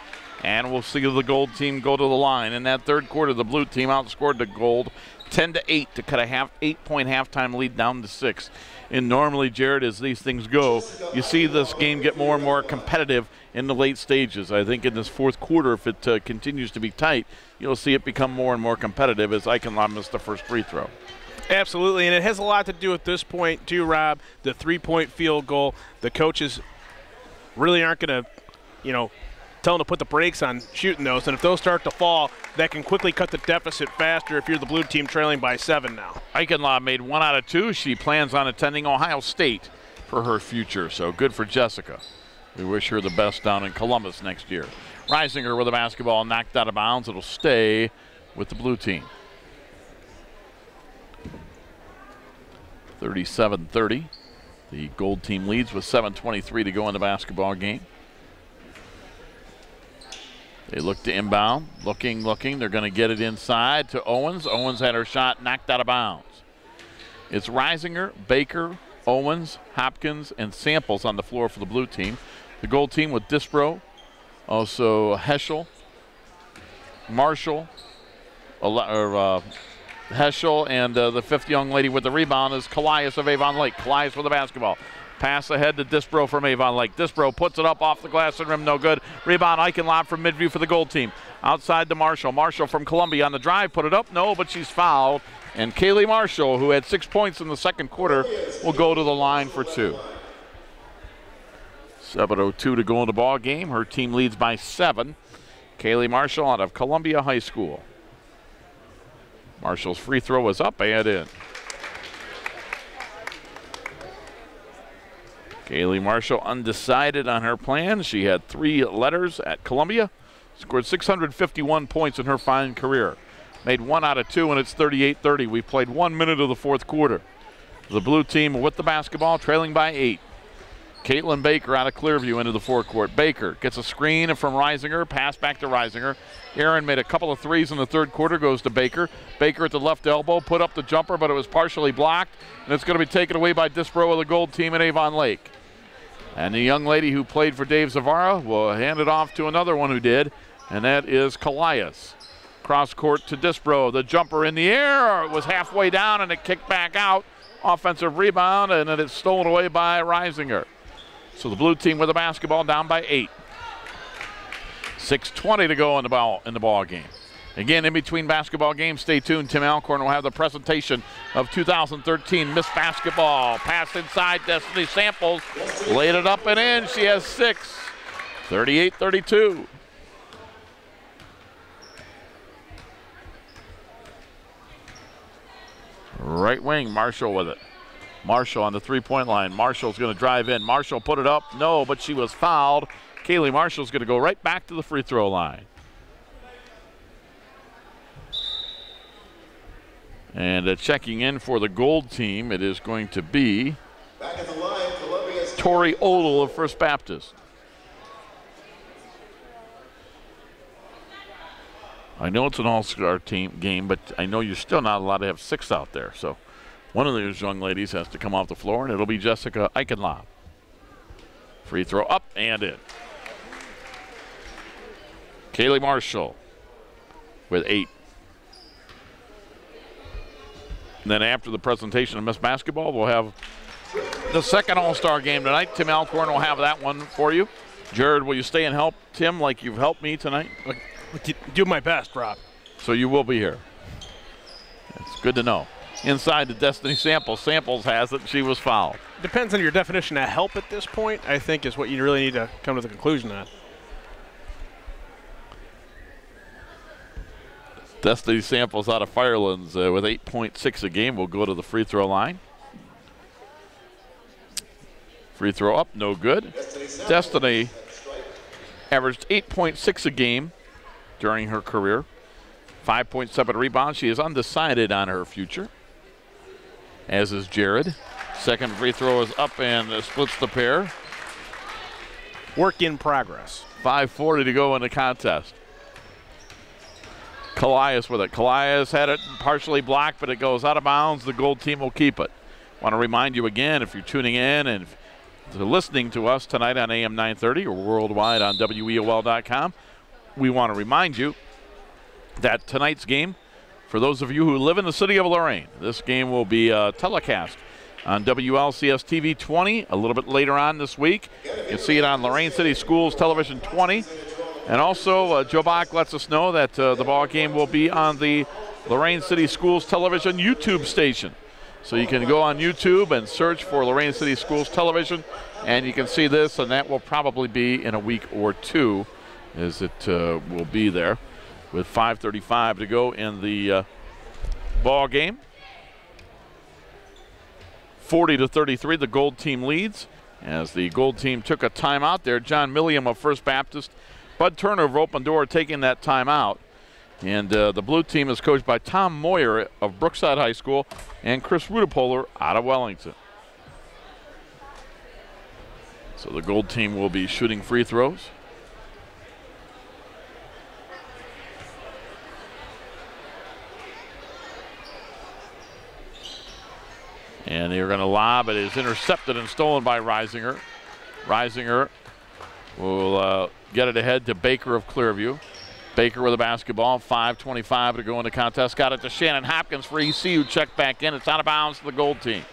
And we'll see the Gold team go to the line. In that 3rd quarter, the Blue team outscored the Gold 10-8 to cut a 8-point halftime lead down to 6. And normally, Jared, as these things go, you see this game get more and more competitive in the late stages. I think in this 4th quarter, if it continues to be tight, you'll see it become more and more competitive as Eichenlaub missed the first free throw. Absolutely, and it has a lot to do with this point too, Rob. The 3-point field goal. The coaches really aren't going to, tell them to put the brakes on shooting those. And if those start to fall, that can quickly cut the deficit faster if you're the Blue team trailing by 7 now. Eichenlaub made 1 out of 2. She plans on attending Ohio State for her future, so good for Jessica. We wish her the best down in Columbus next year. Reisinger with the basketball knocked out of bounds. It'll stay with the Blue team. 37-30. The Gold team leads with 7:23 to go in the basketball game. They look to inbound. Looking. They're going to get it inside to Owens. Owens had her shot knocked out of bounds. It's Reisinger, Baker, Owens, Hopkins, and Samples on the floor for the Blue team. The Gold team with Dispro, also Heschel, Marshall, Heschel, and the 5th young lady with the rebound is Calias of Avon Lake. Calias with the basketball. Pass ahead to Dispro from Avon Lake. Dispro puts it up off the glass and rim, no good. Rebound Eichenlaub from Midview for the Gold team. Outside to Marshall. Marshall from Columbia on the drive, put it up, no, but she's fouled. And Kaylee Marshall, who had 6 points in the 2nd quarter, will go to the line for 2. 7:02 to go in the ball game. Her team leads by 7. Kaylee Marshall out of Columbia High School. Marshall's free throw is up and in. Kaylee Marshall undecided on her plan. She had 3 letters at Columbia. Scored 651 points in her fine career. Made 1 out of 2, and it's 38-30. We played 1 minute of the fourth quarter. The blue team with the basketball, trailing by 8. Caitlin Baker out of Clearview into the forecourt. Baker gets a screen from Reisinger, pass back to Reisinger. Aaron made a couple of threes in the third quarter, goes to Baker. Baker at the left elbow, put up the jumper, but it was partially blocked, and it's going to be taken away by Disbro of the gold team at Avon Lake. And the young lady who played for Dave Zavara will hand it off to another one who did, and that is Callias. Cross court to Disbro. The jumper in the air. It was halfway down, and it kicked back out. Offensive rebound, and then it's stolen away by Reisinger. So the blue team with the basketball down by 8. 6:20 to go in the ball game. Again, in between basketball games, stay tuned. Tim Alcorn will have the presentation of 2013 Miss Basketball. Pass inside, Destiny Samples. Laid it up and in. She has 6. 38-32. Right wing, Marshall with it. Marshall on the three-point line. Marshall's going to drive in. Marshall put it up. No, but she was fouled. Kaylee Marshall's going to go right back to the free throw line. And checking in for the gold team, it is going to be Back at the line, Columbia's Tori Odell of First Baptist. I know it's an all-star team game, but I know you're still not allowed to have 6 out there. So one of those young ladies has to come off the floor, and it'll be Jessica Eichenlaub. Free throw up and in. Kaylee Marshall with 8. And then after the presentation of Miss Basketball, we'll have the second all-star game tonight. Tim Alcorn will have that one for you. Jared, will you stay and help Tim like you've helped me tonight? Do my best, Rob. So you will be here. It's good to know. Inside the Destiny Samples. Samples has it. She was fouled. Depends on your definition of help at this point, I think, is what you really need to come to the conclusion on. Destiny Samples out of Firelands with 8.6 a game will go to the free throw line. Free throw up, no good. Destiny averaged 8.6 a game during her career. 5.7 rebounds. She is undecided on her future, as is Jared. Second free throw is up and splits the pair. Work in progress. 5:40 to go in the contest. Callias with it. Callias had it partially blocked, but it goes out of bounds. The gold team will keep it. Want to remind you again, if you're tuning in and listening to us tonight on AM 930 or worldwide on WEOL.com, we want to remind you that tonight's game, for those of you who live in the city of Lorain, this game will be telecast on WLCS TV 20 a little bit later on this week. You can see it on Lorain City Schools Television 20. And also, Joe Bach lets us know that the ball game will be on the Lorain City Schools Television YouTube station. So you can go on YouTube and search for Lorain City Schools Television, and you can see this, and that will probably be in a week or two, as it will be there, with 5:35 to go in the ball game. 40-33, the gold team leads, as the gold team took a timeout there. John Milliam of First Baptist, Bud Turner of Open Door taking that timeout. And the blue team is coached by Tom Moyer of Brookside High School and Chris Rudepoler out of Wellington. So the gold team will be shooting free throws. And they're going to lob. It is intercepted and stolen by Reisinger. Reisinger will get it ahead to Baker of Clearview. Baker with a basketball, 5:25 to go in the contest. Got it to Shannon Hopkins for ECU, checked back in. It's out of bounds to the gold team.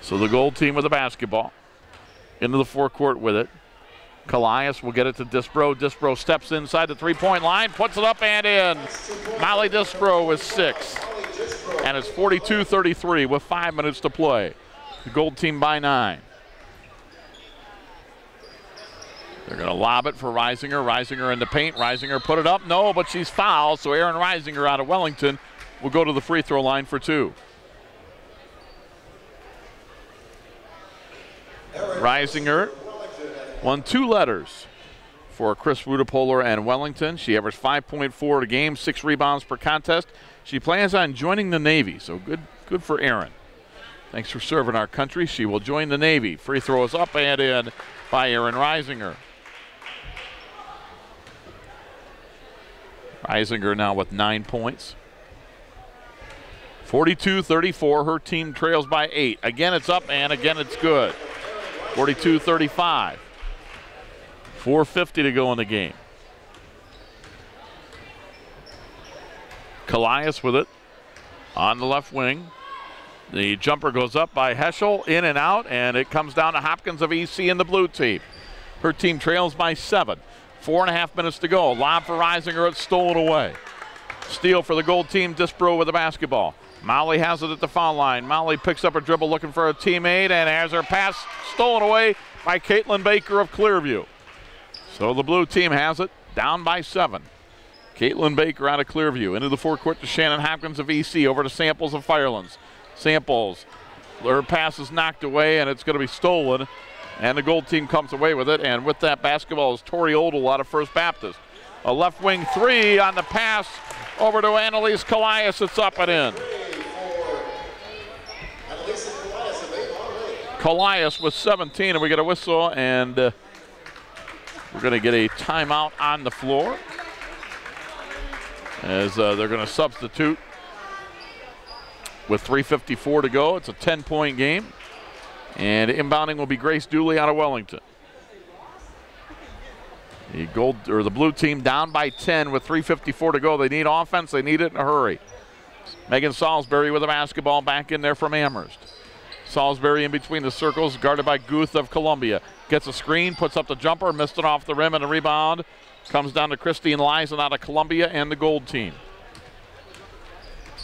So the gold team with the basketball. Into the forecourt with it. Callias will get it to Disbro. Disbro steps inside the three-point line, puts it up and in. Molly Disbro with 6. And it's 42-33 with 5 minutes to play. The Gold team by 9. They're going to lob it for Reisinger. Reisinger in the paint. Reisinger put it up. No, but she's fouled, so Erin Reisinger out of Wellington will go to the free throw line for 2. Reisinger won 2 letters for Chris Rudepoler and Wellington. She averaged 5.4 a game, 6 rebounds per contest. She plans on joining the Navy, so good for Erin. Thanks for serving our country. She will join the Navy. Free throw is up and in by Erin Reisinger. Reisinger now with 9 points. 42-34, her team trails by 8. Again, it's up and again, it's good. 42-35. 4:50 to go in the game. Callias with it on the left wing. The jumper goes up by Heschel, in and out, and it comes down to Hopkins of EC in the blue team. Her team trails by 7. 4.5 minutes to go. Lob for Reisinger, it's stolen away. Steal for the Gold team, Disbro with the basketball. Molly has it at the foul line. Molly picks up her dribble looking for a teammate and has her pass stolen away by Caitlin Baker of Clearview. So the blue team has it, down by 7. Caitlin Baker out of Clearview. Into the forecourt to Shannon Hopkins of EC, over to Samples of Firelands. Samples, her pass is knocked away and it's going to be stolen. And the Gold team comes away with it. And with that basketball is Tori Odell out of First Baptist. A left wing 3 on the pass over to Annalise Callias. It's up and in. Callias with 17, and we get a whistle, and we're going to get a timeout on the floor as they're going to substitute with 3:54 to go. It's a 10-point game, and inbounding will be Grace Dooley out of Wellington. The blue team down by 10 with 3:54 to go. They need offense. They need it in a hurry. Megan Salisbury with the basketball back in there from Amherst. Salisbury in between the circles, guarded by Guth of Columbia. Gets a screen, puts up the jumper, missed it off the rim, and a rebound comes down to Christine Lyson out of Columbia and the Gold team.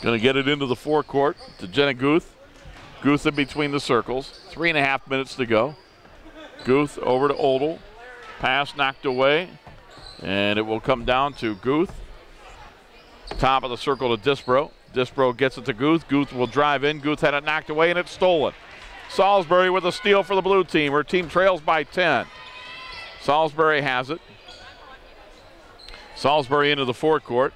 Going to get it into the forecourt to Jenna Guth. Guth in between the circles. 3.5 minutes to go. Guth over to Odell. Pass knocked away, and it will come down to Guth. Top of the circle to Disbro. Disbro gets it to Guth. Guth will drive in. Guth had it knocked away, and it's stolen. Salisbury with a steal for the blue team. Her team trails by 10. Salisbury has it. Salisbury into the forecourt.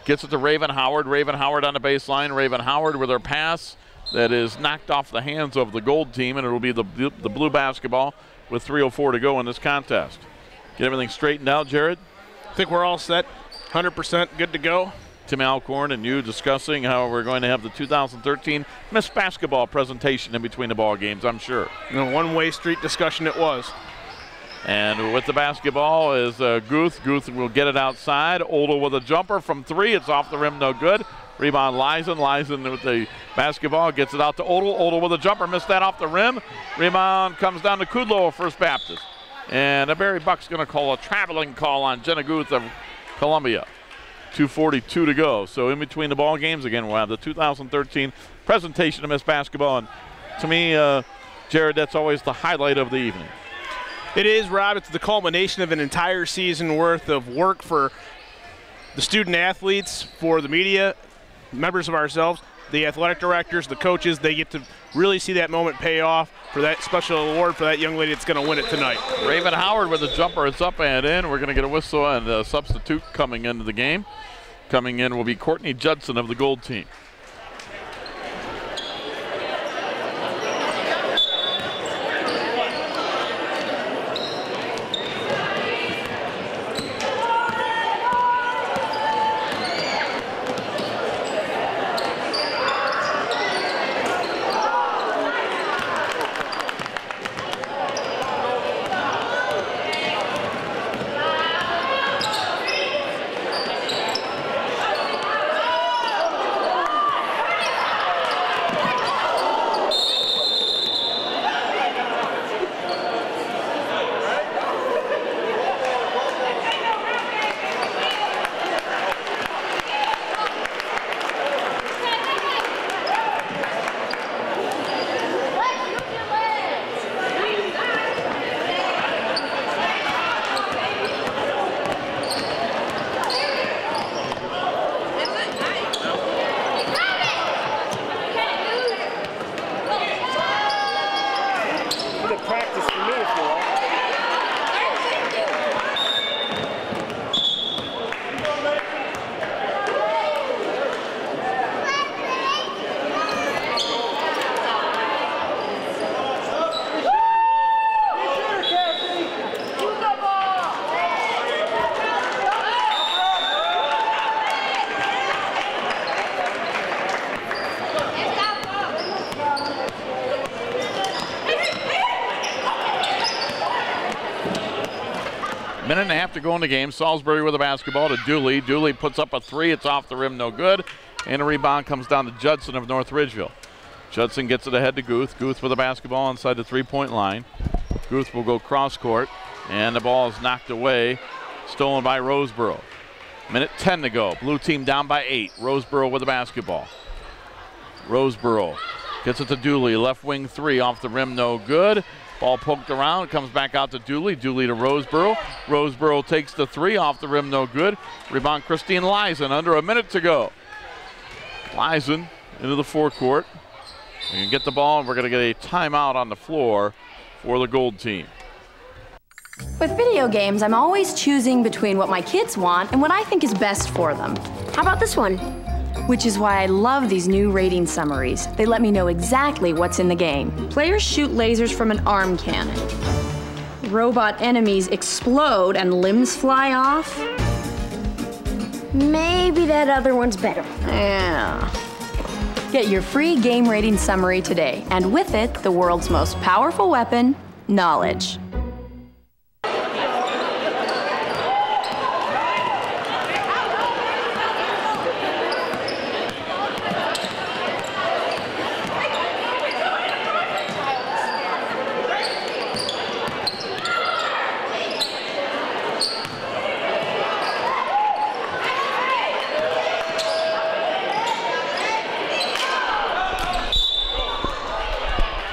Gets it to Raven Howard. Raven Howard on the baseline. Raven Howard with her pass that is knocked off the hands of the Gold team, and it will be the blue basketball with 3:04 to go in this contest. Get everything straightened out, Jared? I think we're all set. 100% good to go. Tim Alcorn and you discussing how we're going to have the 2013 Miss Basketball presentation in between the ball games, I'm sure. A one-way street discussion it was. And with the basketball is Guth. Guth will get it outside. Odell with a jumper from 3. It's off the rim, no good. Rebound Lyson. Lyson with the basketball gets it out to Odell. Odell with a jumper, missed that off the rim. Rebound comes down to Kudlow of First Baptist. And Barry Buck's going to call a traveling call on Jenna Guth of Columbia. 2:42 to go. So in between the ball games, again, we'll have the 2013 presentation of Miss Basketball. And to me, Jared, that's always the highlight of the evening. It is, Rob. It's the culmination of an entire season worth of work for the student athletes, for the media, members of ourselves, the athletic directors, the coaches. They get to really see that moment pay off for that special award for that young lady that's going to win it tonight. Raven Howard with a jumper. It's up and in. We're going to get a whistle and a substitute coming into the game. Coming in will be Courtney Judson of the Gold team. Minute and a half to go in the game. Salisbury with the basketball to Dooley. Dooley puts up a three. It's off the rim, no good. And a rebound comes down to Judson of North Ridgeville. Judson gets it ahead to Guth. Guth with the basketball inside the three-point line. Guth will go cross court, and the ball is knocked away, stolen by Roseboro. Minute 10 to go. Blue team down by 8. Roseboro with the basketball. Roseboro gets it to Dooley. Left wing three off the rim, no good. Ball poked around, comes back out to Dooley. Dooley to Roseboro. Roseboro takes the three off the rim, no good. Rebound Christine Lison, under a minute to go. Lison into the forecourt. We can get the ball, and we're going to get a timeout on the floor for the Gold team. With video games, I'm always choosing between what my kids want and what I think is best for them. How about this one? Which is why I love these new rating summaries. They let me know exactly what's in the game. Players shoot lasers from an arm cannon. Robot enemies explode and limbs fly off. Maybe that other one's better. Yeah. Get your free game rating summary today, and with it, the world's most powerful weapon, knowledge.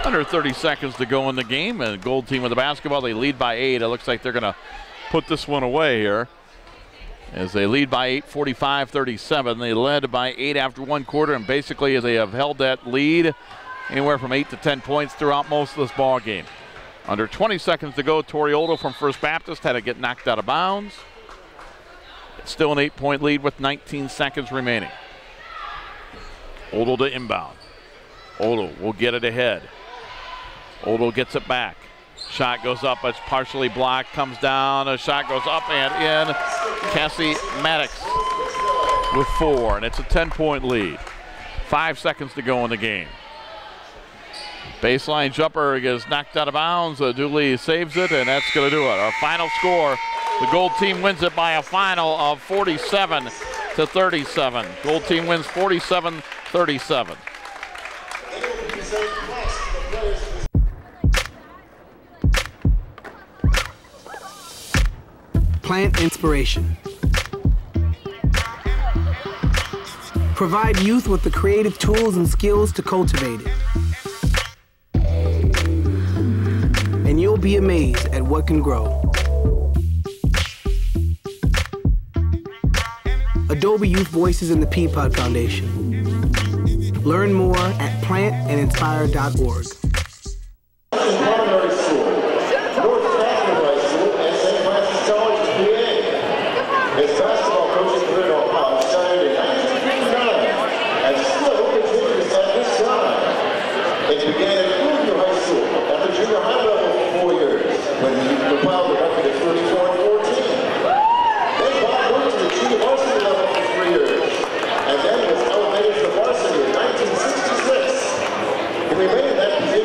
Under 30 seconds to go in the game, and Gold team with the basketball. They lead by 8. It looks like they're going to put this one away here as they lead by 8, 45-37. They led by 8 after one quarter, and basically they have held that lead anywhere from 8 to 10 points throughout most of this ball game. Under 20 seconds to go, Tori Oldle from First Baptist had to get knocked out of bounds. It's still an 8-point lead with 19 seconds remaining. Oldle to inbound. Oldle will get it ahead. Oldle gets it back. Shot goes up, it's partially blocked, comes down, a shot goes up and in. Cassie Maddox with 4, and it's a 10-point lead. 5 seconds to go in the game. Baseline jumper gets knocked out of bounds. Dooley saves it, and that's going to do it. Our final score, the Gold team wins it by a final of 47-37. Gold team wins 47-37. Plant inspiration. Provide youth with the creative tools and skills to cultivate it. And you'll be amazed at what can grow. Adobe Youth Voices in the Peapod Foundation. Learn more at plantandinspire.org. He remained in that position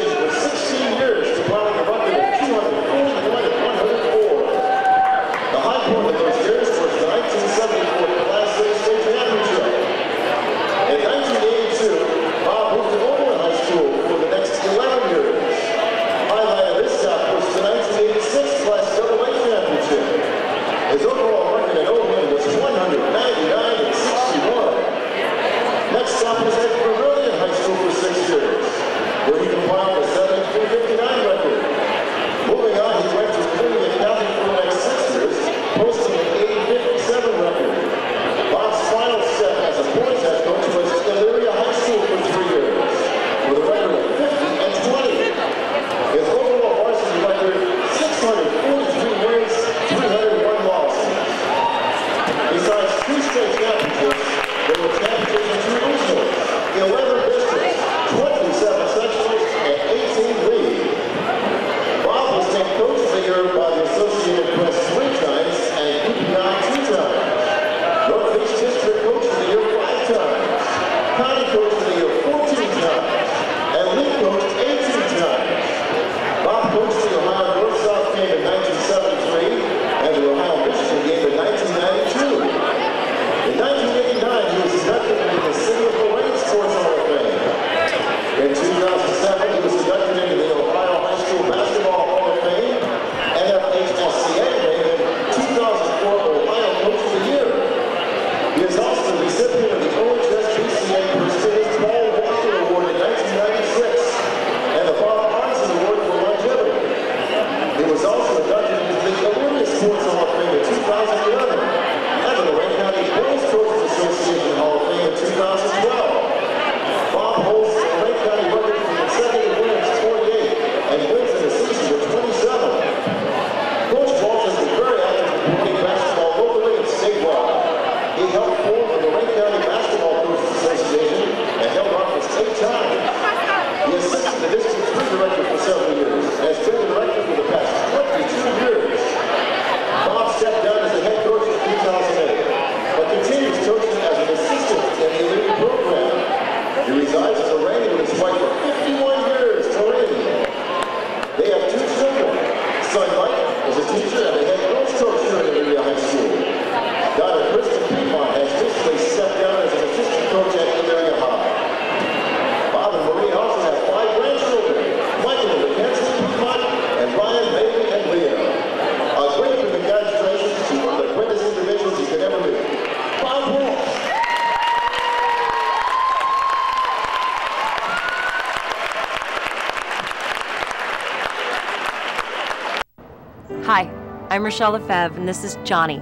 I'm Rochelle Lefebvre, and this is Johnny.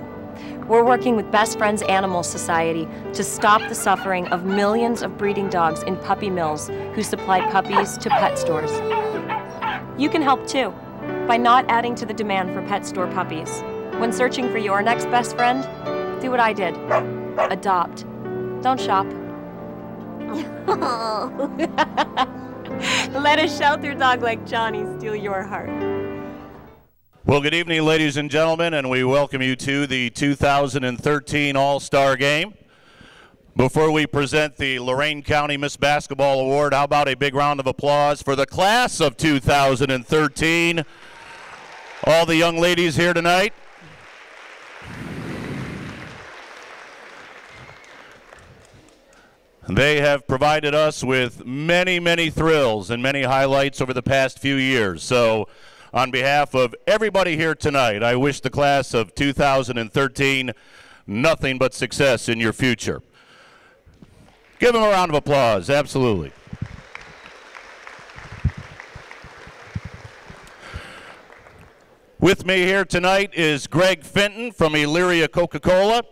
We're working with Best Friends Animal Society to stop the suffering of millions of breeding dogs in puppy mills who supply puppies to pet stores. You can help too, by not adding to the demand for pet store puppies. When searching for your next best friend, do what I did. Adopt. Don't shop. Let a shelter dog like Johnny steal your heart. Well, good evening, ladies and gentlemen, and we welcome you to the 2013 All-Star Game. Before we present the Lorain County Miss Basketball Award, how about a big round of applause for the class of 2013? All the young ladies here tonight. They have provided us with many, many thrills and many highlights over the past few years. So, on behalf of everybody here tonight, I wish the class of 2013 nothing but success in your future. Give them a round of applause, absolutely. With me here tonight is Greg Fenton from Elyria Coca-Cola.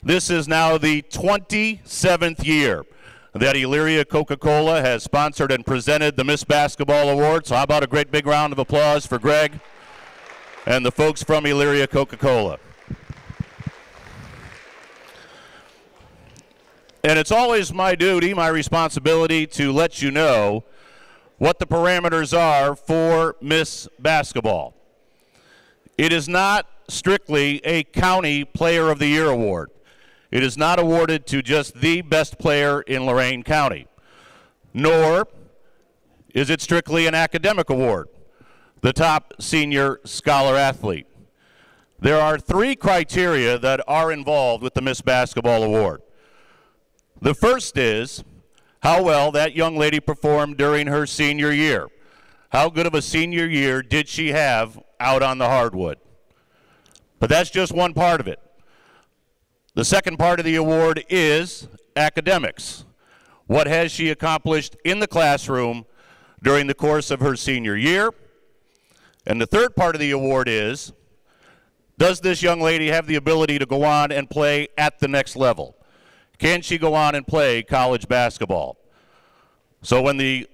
This is now the 27th year that Elyria Coca-Cola has sponsored and presented the Miss Basketball Award. So how about a great big round of applause for Greg and the folks from Elyria Coca-Cola. And it's always my duty, my responsibility to let you know what the parameters are for Miss Basketball. It is not strictly a County Player of the Year award. It is not awarded to just the best player in Lorain County, nor is it strictly an academic award, the top senior scholar athlete. There are three criteria that are involved with the Miss Basketball Award. The first is how well that young lady performed during her senior year. How good of a senior year did she have out on the hardwood? But that's just one part of it. The second part of the award is academics. What has she accomplished in the classroom during the course of her senior year? And the third part of the award is, does this young lady have the ability to go on and play at the next level? Can she go on and play college basketball? So when the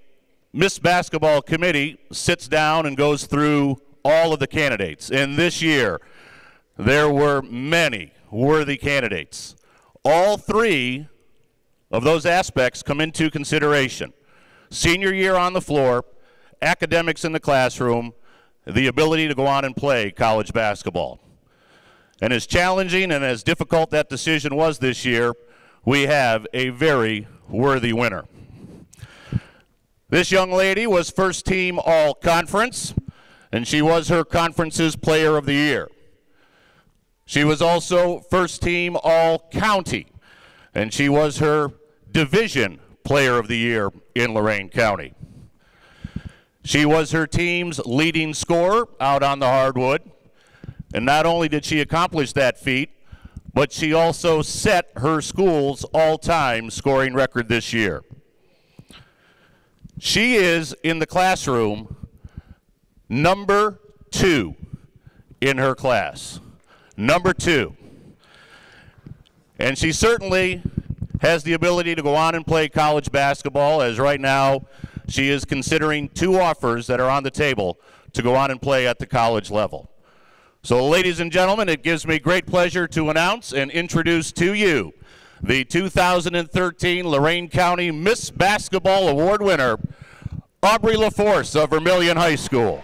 Miss Basketball Committee sits down and goes through all of the candidates, and this year there were many worthy candidates. All three of those aspects come into consideration. Senior year on the floor, academics in the classroom, the ability to go on and play college basketball. And as challenging and as difficult that decision was this year, we have a very worthy winner. This young lady was first team all-conference, and she was her conference's player of the year. She was also first team all-county, and she was her division player of the year in Lorain County. She was her team's leading scorer out on the hardwood, and not only did she accomplish that feat, but she also set her school's all-time scoring record this year. She is, in the classroom, number 2 in her class. Number 2. And she certainly has the ability to go on and play college basketball, as right now she is considering 2 offers that are on the table to go on and play at the college level. So, ladies and gentlemen, it gives me great pleasure to announce and introduce to you the 2013 Lorain County Miss Basketball Award winner, Aubrey LaForce of Vermilion High School.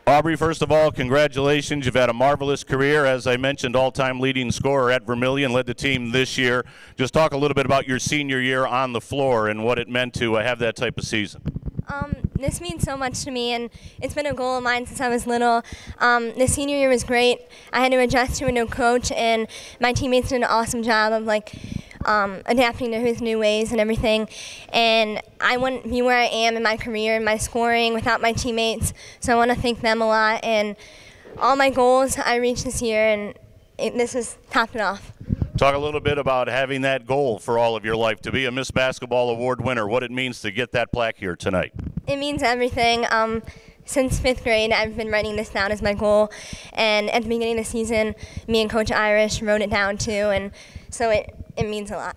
Aubrey, first of all, congratulations. You've had a marvelous career. As I mentioned, all-time leading scorer at Vermilion, led the team this year. Just talk a little bit about your senior year on the floor and what it meant to have that type of season. This means so much to me, and it's been a goal of mine since I was little. The senior year was great. I had to adjust to a new coach, and my teammates did an awesome job of adapting to his new ways and everything. And I wouldn't be where I am in my career and my scoring without my teammates. So I want to thank them a lot. And all my goals I reached this year, and this has topped it off. Talk a little bit about having that goal for all of your life, to be a Miss Basketball Award winner, what it means to get that plaque here tonight. It means everything. Since 5th grade, I've been writing this down as my goal. And at the beginning of the season, me and Coach Irish wrote it down too. And so it means a lot.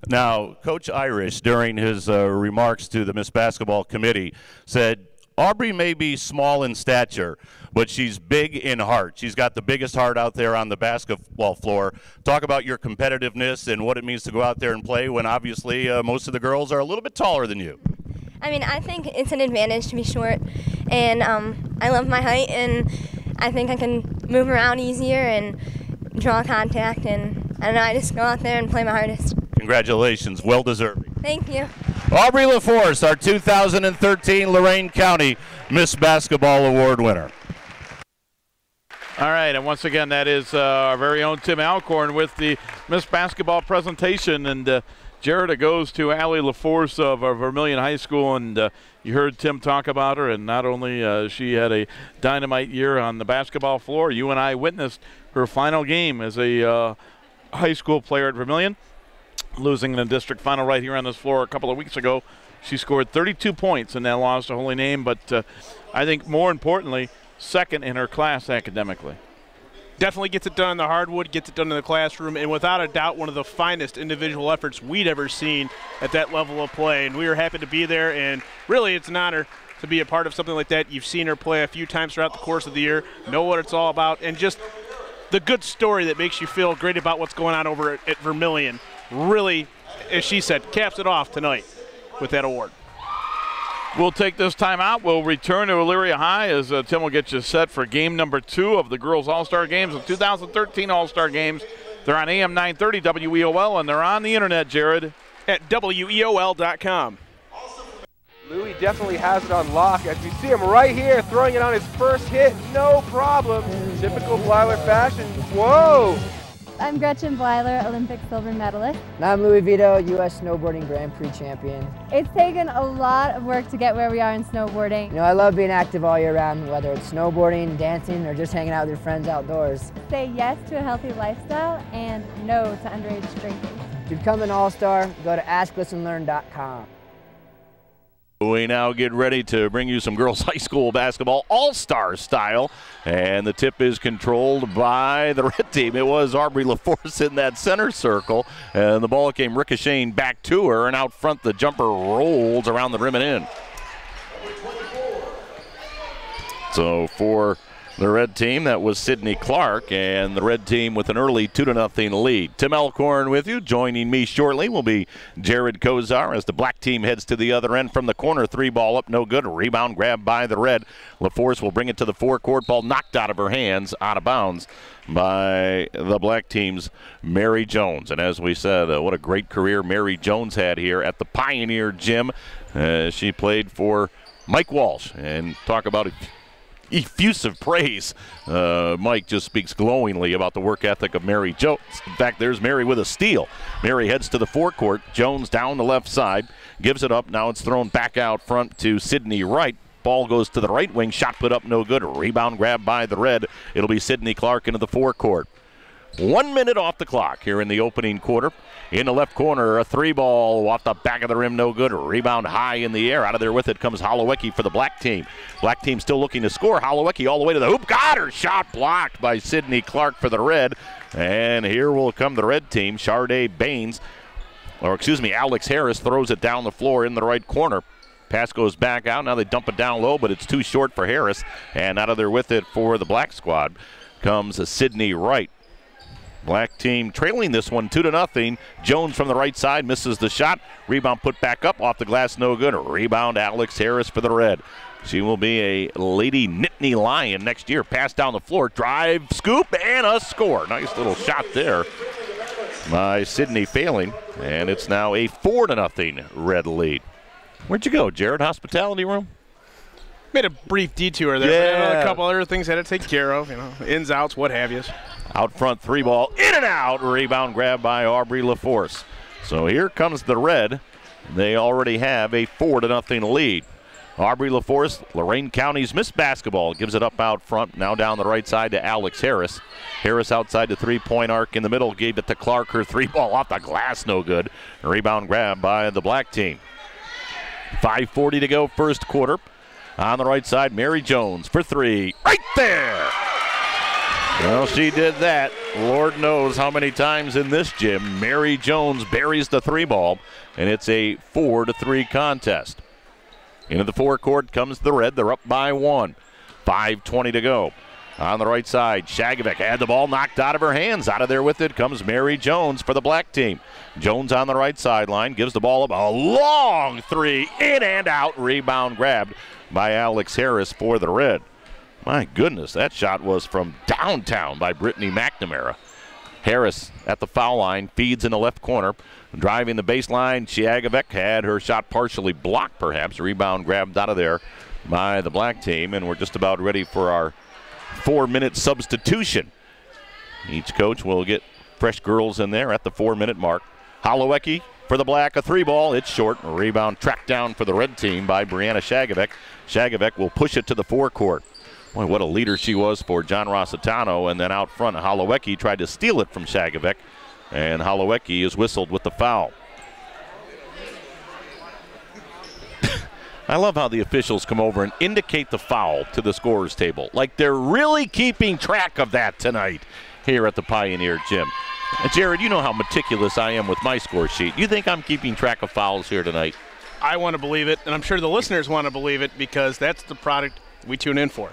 Now, Coach Irish, during his remarks to the Miss Basketball Committee, said, Aubrey may be small in stature, but she's big in heart. She's got the biggest heart out there on the basketball floor. Talk about your competitiveness and what it means to go out there and play when obviously most of the girls are a little bit taller than you. I mean, I think it's an advantage to be short, and I love my height, and I think I can move around easier and draw contact, and I don't know, I just go out there and play my hardest. Congratulations, well deserved. Thank you. Aubrey LaForce, our 2013 Lorain County Miss Basketball Award winner. All right, and once again, that is our very own Tim Alcorn with the Miss Basketball presentation. And Jared, it goes to Allie LaForce of Vermilion High School, and you heard Tim talk about her, and not only she had a dynamite year on the basketball floor, you and I witnessed her final game as a high school player at Vermilion, losing in the district final right here on this floor a couple of weeks ago. She scored 32 points in that loss to Holy Name, but I think more importantly, second in her class academically. Definitely gets it done in the hardwood, gets it done in the classroom, and without a doubt one of the finest individual efforts we'd ever seen at that level of play. And we were happy to be there, and really it's an honor to be a part of something like that. You've seen her play a few times throughout the course of the year, know what it's all about, and just the good story that makes you feel great about what's going on over at Vermilion really, as she said, caps it off tonight with that award. We'll take this time out. We'll return to Elyria High as Tim will get you set for game number 2 of the girls' All-Star Games, the 2013 All-Star Games. They're on AM 930 WEOL, and they're on the internet, Jared, at WEOL.com. Louis definitely has it on lock as you see him right here throwing it on his first hit, no problem. Typical Blyler fashion. Whoa! I'm Gretchen Blyler, Olympic silver medalist. And I'm Louis Vito, U.S. Snowboarding Grand Prix champion. It's taken a lot of work to get where we are in snowboarding. You know, I love being active all year round, whether it's snowboarding, dancing, or just hanging out with your friends outdoors. Say yes to a healthy lifestyle and no to underage drinking. To become an all-star, go to asklistenlearn.com. We now get ready to bring you some girls high school basketball all-star style, and the tip is controlled by the red team. It was Aubrey LaForce in that center circle, and the ball came ricocheting back to her, and out front the jumper rolls around the rim and in. So for the red team, that was Sydney Clark, and the red team with an early 2-0 lead. Tim Alcorn with you. Joining me shortly will be Jared Kozar as the black team heads to the other end from the corner. 3-ball up, no good. Rebound grabbed by the red. LaForce will bring it to the forecourt. Ball knocked out of her hands, out of bounds by the black team's Mary Jones. And as we said, what a great career Mary Jones had here at the Pioneer Gym. She played for Mike Walsh, and talk about it. Effusive praise. Mike just speaks glowingly about the work ethic of Mary Jones. In fact, there's Mary with a steal. Mary heads to the forecourt. Jones down the left side. Gives it up. Now it's thrown back out front to Sydney Wright. Ball goes to the right wing. Shot put up, no good. Rebound grabbed by the red. It'll be Sydney Clark into the forecourt. 1 minute off the clock here in the opening quarter. In the left corner, a 3-ball off the back of the rim, no good. Rebound high in the air. Out of there with it comes Holowecki for the black team. Black team still looking to score. Holowecki all the way to the hoop. Got her shot blocked by Sydney Clark for the red. And here will come the red team. Alex Harris throws it down the floor in the right corner. Pass goes back out. Now they dump it down low, but it's too short for Harris. And out of there with it for the black squad comes Sydney Wright. Black team trailing this one 2-0. Jones from the right side misses the shot. Rebound put back up off the glass, no good. Rebound Alex Harris for the red. She will be a Lady Nittany Lion next year. Pass down the floor, drive, scoop, and a score. Nice little shot there by Sydney Failing. And it's now a 4-0 red lead. Where'd you go, Jared? Hospitality room? Made a brief detour there. Yeah. But a couple other things had to take care of, ins, outs, what have you. Out front, 3 ball, in and out. Rebound grab by Aubrey LaForce. So here comes the Red. They already have a 4-0 lead. Aubrey LaForce, Lorain County's Miss Basketball, gives it up out front. Now down the right side to Alex Harris. Harris outside the 3-point arc in the middle, gave it to Clark. Her 3-ball off the glass, no good. Rebound grab by the black team. 5:40 to go, first quarter. On the right side, Mary Jones for 3. Right there! Well, she did that. Lord knows how many times in this gym. Mary Jones buries the 3-ball, and it's a 4-3 contest. Into the forecourt comes the Red. They're up by 1. 5:20 to go. On the right side, Shagovic had the ball knocked out of her hands. Out of there with it comes Mary Jones for the black team. Jones on the right sideline, gives the ball up. A long 3, in and out. Rebound grabbed by Alex Harris for the Red. My goodness, that shot was from downtown by Brittany McNamara. Harris at the foul line, feeds in the left corner. Driving the baseline, Shagovic had her shot partially blocked, perhaps. Rebound grabbed out of there by the black team, and we're just about ready for our 4-minute substitution. Each coach will get fresh girls in there at the 4-minute mark. Holowecki for the black, a 3-ball. It's short. A rebound tracked down for the Red team by Brianna Shagovic. Shagovic will push it to the forecourt. Boy, what a leader she was for John Rossitano. And then out front, Holowecki tried to steal it from Shagovic, and Holowecki is whistled with the foul. I love how the officials come over and indicate the foul to the scorer's table. Like they're really keeping track of that tonight here at the Pioneer Gym. And Jared, you know how meticulous I am with my score sheet. You think I'm keeping track of fouls here tonight? I want to believe it, and I'm sure the listeners want to believe it because that's the product we tune in for.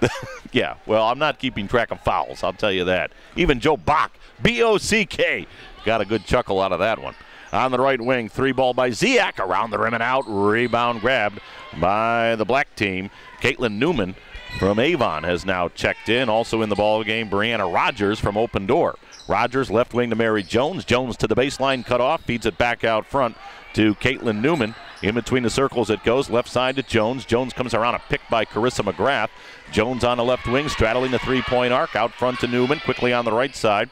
Yeah, well, I'm not keeping track of fouls, I'll tell you that. Even Joe Bock, B-O-C-K, got a good chuckle out of that one. On the right wing, 3-ball by Ziak, around the rim and out. Rebound grabbed by the black team. Caitlin Newman from Avon has now checked in. Also in the ball game, Brianna Rogers from Open Door. Rogers left wing to Mary Jones. Jones to the baseline, cut off, feeds it back out front to Caitlin Newman. In between the circles it goes, left side to Jones. Jones comes around a pick by Carissa McGrath. Jones on the left wing, straddling the 3-point arc, out front to Newman, quickly on the right side.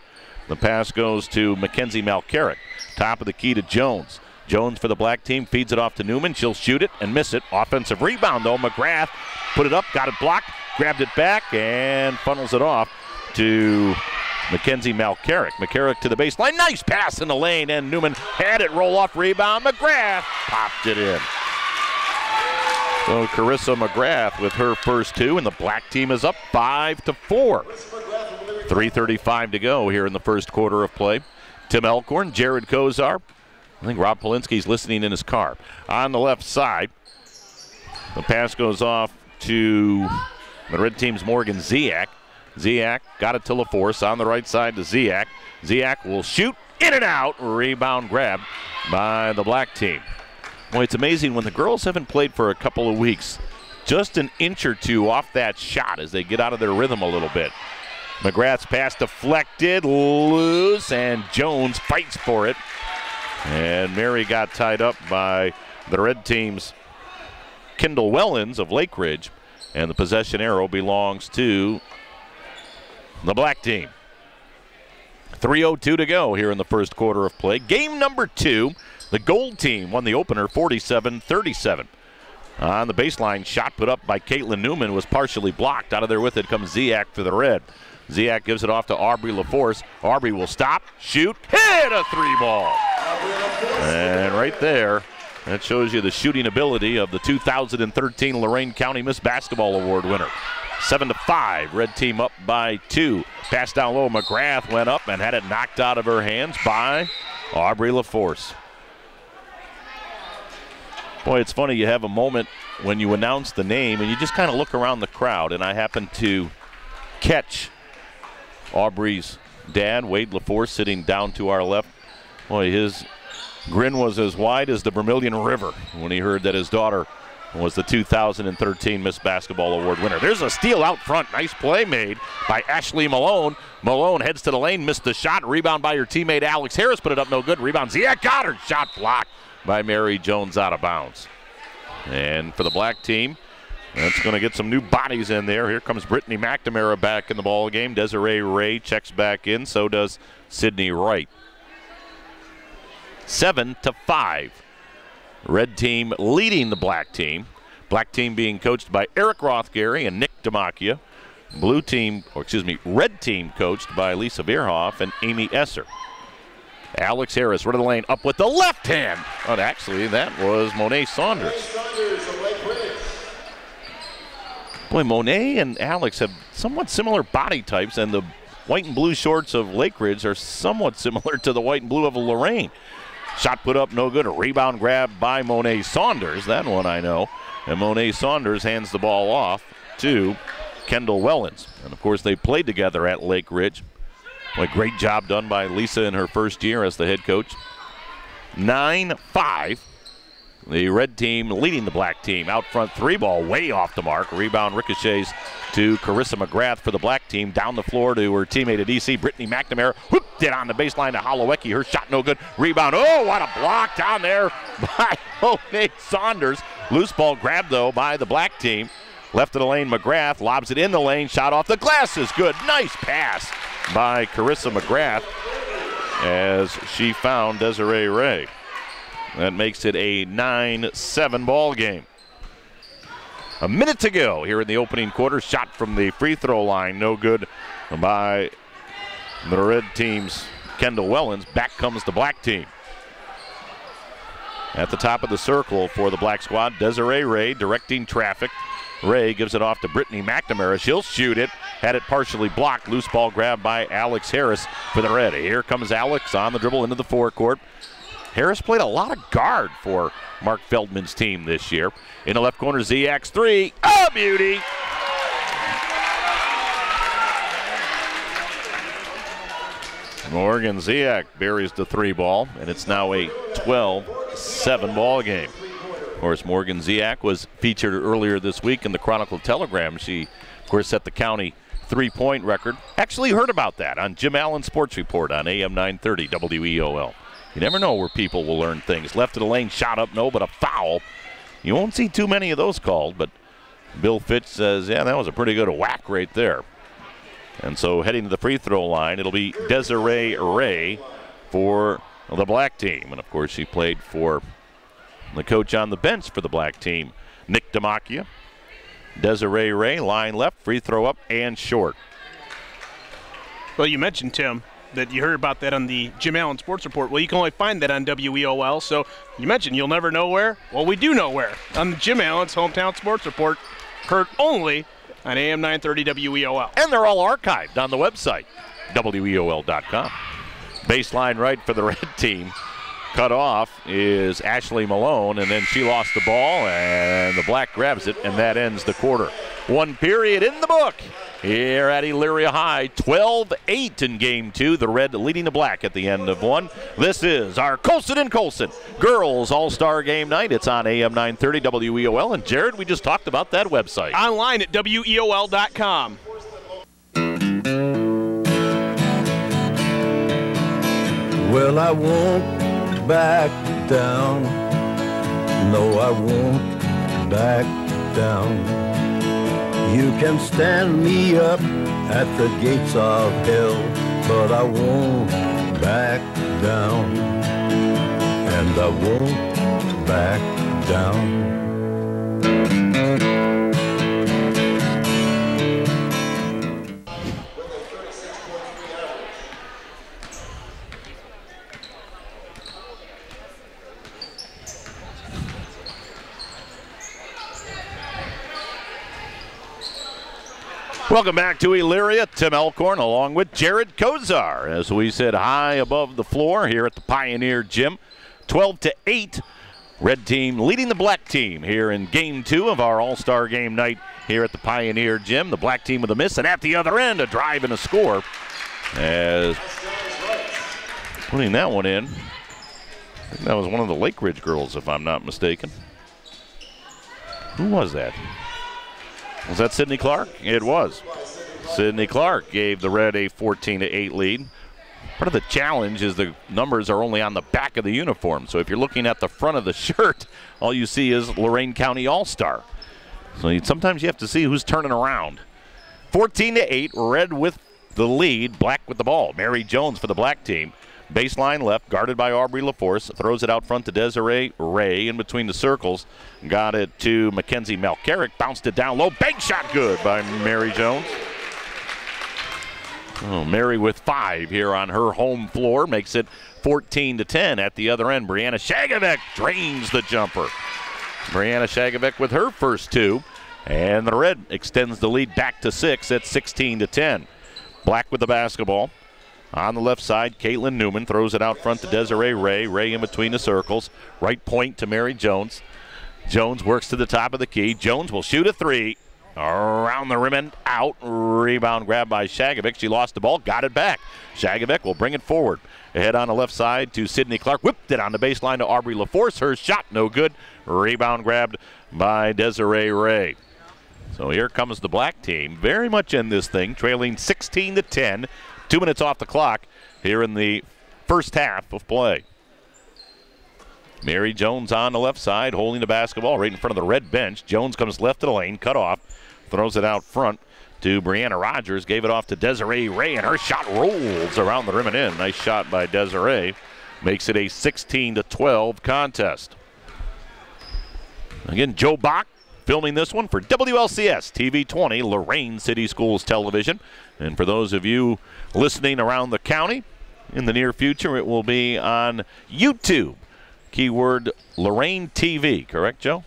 The pass goes to Mackenzie Malcarrick. Top of the key to Jones. Jones for the black team, feeds it off to Newman. She'll shoot it and miss it. Offensive rebound, though. McGrath put it up, got it blocked, grabbed it back, and funnels it off to Mackenzie Malcarrick. McCarrick to the baseline. Nice pass in the lane, and Newman had it. Roll off rebound. McGrath popped it in. So Carissa McGrath with her first 2, and the black team is up 5-4. 3:35 to go here in the first quarter of play. Tim Elkhorn, Jared Kozar. I think Rob Polinsky's listening in his car. On the left side, the pass goes off to the Red team's Morgan Ziak. Ziak got it to LaForce on the right side to Ziak. Ziak will shoot, in and out. Rebound grab by the black team. Boy, it's amazing when the girls haven't played for a couple of weeks. Just an inch or two off that shot as they get out of their rhythm a little bit. McGrath's pass deflected, loose, and Jones fights for it. And Mary got tied up by the Red team's Kendall Wellens of Lake Ridge. And the possession arrow belongs to the black team. 3:02 to go here in the first quarter of play. Game number 2, the gold team won the opener 47-37. On the baseline, shot put up by Caitlin Newman was partially blocked. Out of there with it comes Ziak for the Red. Ziak gives it off to Aubrey LaForce. Aubrey will stop, shoot, hit a 3-ball. And right there, that shows you the shooting ability of the 2013 Lorain County Miss Basketball Award winner. 7-5, Red team up by 2. Pass down low, McGrath went up and had it knocked out of her hands by Aubrey LaForce. Boy, it's funny, you have a moment when you announce the name and you just kind of look around the crowd, and I happen to catch Aubrey's dad, Wade LaForce, sitting down to our left. Boy, his grin was as wide as the Vermilion River when he heard that his daughter was the 2013 Miss Basketball Award winner. There's a steal out front. Nice play made by Ashley Malone. Malone heads to the lane, missed the shot. Rebound by her teammate Alex Harris, put it up no good. Rebound, Ziak got her. Shot blocked by Mary Jones out of bounds. And for the black team, That's going to get some new bodies in there. Here comes Brittany McNamara back in the ball game. Desiree Ray checks back in. So does Sydney Wright. 7-5. Red team leading the black team. Black team being coached by Eric Rothgary and Nick Damachia. Red team coached by Lisa Veerhoff and Amy Esser. Alex Harris, run of the lane, up with the left hand. Oh, actually, that was Monet Saunders. Boy, Monet and Alex have somewhat similar body types, and the white and blue shorts of Lake Ridge are somewhat similar to the white and blue of Lorain. Shot put up, no good. A rebound grab by Monet Saunders. That one I know. And Monet Saunders hands the ball off to Kendall Wellens. And, of course, they played together at Lake Ridge. Boy, great job done by Lisa in her first year as the head coach. 9-5. The red team leading the black team. Out front, three ball way off the mark. Rebound ricochets to Carissa McGrath for the black team. Down the floor to her teammate at DC, Brittany McNamara. Whooped it on the baseline to Holowecki. Her shot no good. Rebound. Oh, what a block down there by Monet Saunders. Loose ball grabbed, though, by the black team. Left of the lane, McGrath lobs it in the lane. Shot off the glass is good. Nice pass by Carissa McGrath as she found Desiree Ray. That makes it a 9-7 ball game. A minute to go here in the opening quarter. Shot from the free throw line, no good by the red team's Kendall Wellens. Back comes the black team. At the top of the circle for the black squad, Desiree Ray directing traffic. Ray gives it off to Brittany McNamara. She'll shoot it. Had it partially blocked. Loose ball grab by Alex Harris for the red. Here comes Alex on the dribble into the forecourt. Harris played a lot of guard for Mark Feldman's team this year. In the left corner, Ziak's three. Oh, beauty! Morgan Ziak buries the three ball, and it's now a 12-7 ball game. Of course, Morgan Ziak was featured earlier this week in the Chronicle Telegram. She, of course, set the county three-point record. Actually heard about that on Jim Allen's Sports Report on AM 930 WEOL. You never know where people will learn things. Left of the lane, shot up, no, but a foul. You won't see too many of those called, but Bill Fitch says, yeah, that was a pretty good whack right there. And so heading to the free throw line, it'll be Desiree Ray for the black team. And, of course, she played for the coach on the bench for the black team, Nick Damachia. Desiree Ray, line left, free throw up, and short. Well, you mentioned, Tim, that you heard about that on the Jim Allen Sports Report. Well, you can only find that on WEOL. So you mentioned you'll never know where. Well, we do know where. On the Jim Allen's Hometown Sports Report, heard only on AM 930 WEOL. And they're all archived on the website, WEOL.com. Baseline right for the red team. Cut off is Ashley Malone, and then she lost the ball, and the black grabs it, and that ends the quarter. One period in the book here at Elyria High. 12-8 in game two. The red leading the black at the end of one. This is our Colson and Colson Girls All-Star Game Night. It's on AM 930 WEOL. And Jared, we just talked about that website. Online at WEOL.com. Well, I won't back down. No, I won't back down. You can stand me up at the gates of hell, but I won't back down. And I won't back down. Welcome back to Elyria. Tim Elkhorn along with Jared Kozar as we sit high above the floor here at the Pioneer Gym. 12-8. Red team leading the black team here in game two of our All-Star Game Night here at the Pioneer Gym. The black team with a miss, and at the other end, a drive and a score. As putting that one in, I think that was one of the Lake Ridge girls, if I'm not mistaken. Who was that? Was that Sydney Clark? It was. Sydney Clark gave the red a 14-8 lead. Part of the challenge is the numbers are only on the back of the uniform. So if you're looking at the front of the shirt, all you see is Lorain County All-Star. So sometimes you have to see who's turning around. 14-8, Red with the lead, Black with the ball. Mary Jones for the Black team. Baseline left, guarded by Aubrey LaForce. Throws it out front to Desiree Ray in between the circles. Got it to Mackenzie Malcarrick. Bounced it down low. Bank shot good by Mary Jones. Oh, Mary with 5 here on her home floor. Makes it 14-10 at the other end. Brianna Shagovic drains the jumper. Brianna Shagovic with her first 2. And the Red extends the lead back to 6 at 16-10. Black with the basketball. On the left side, Caitlin Newman throws it out front to Desiree Ray. Ray in between the circles. Right point to Mary Jones. Jones works to the top of the key. Jones will shoot a 3. Around the rim and out. Rebound grab by Shagovic. She lost the ball, got it back. Shagovic will bring it forward. Ahead on the left side to Sydney Clark. Whipped it on the baseline to Aubrey LaForce. Her shot no good. Rebound grabbed by Desiree Ray. So here comes the Black team, very much in this thing, trailing 16-10. 2 minutes off the clock here in the first half of play. Mary Jones on the left side, holding the basketball right in front of the Red bench. Jones comes left of the lane, cut off, throws it out front to Brianna Rogers, gave it off to Desiree Ray, and her shot rolls around the rim and in. Nice shot by Desiree. Makes it a 16-12 contest. Again, Joe Bach filming this one for WLCS TV 20, Lorain City Schools Television. And for those of you listening around the county, in the near future, it will be on YouTube. Keyword Lorain TV, correct, Joe?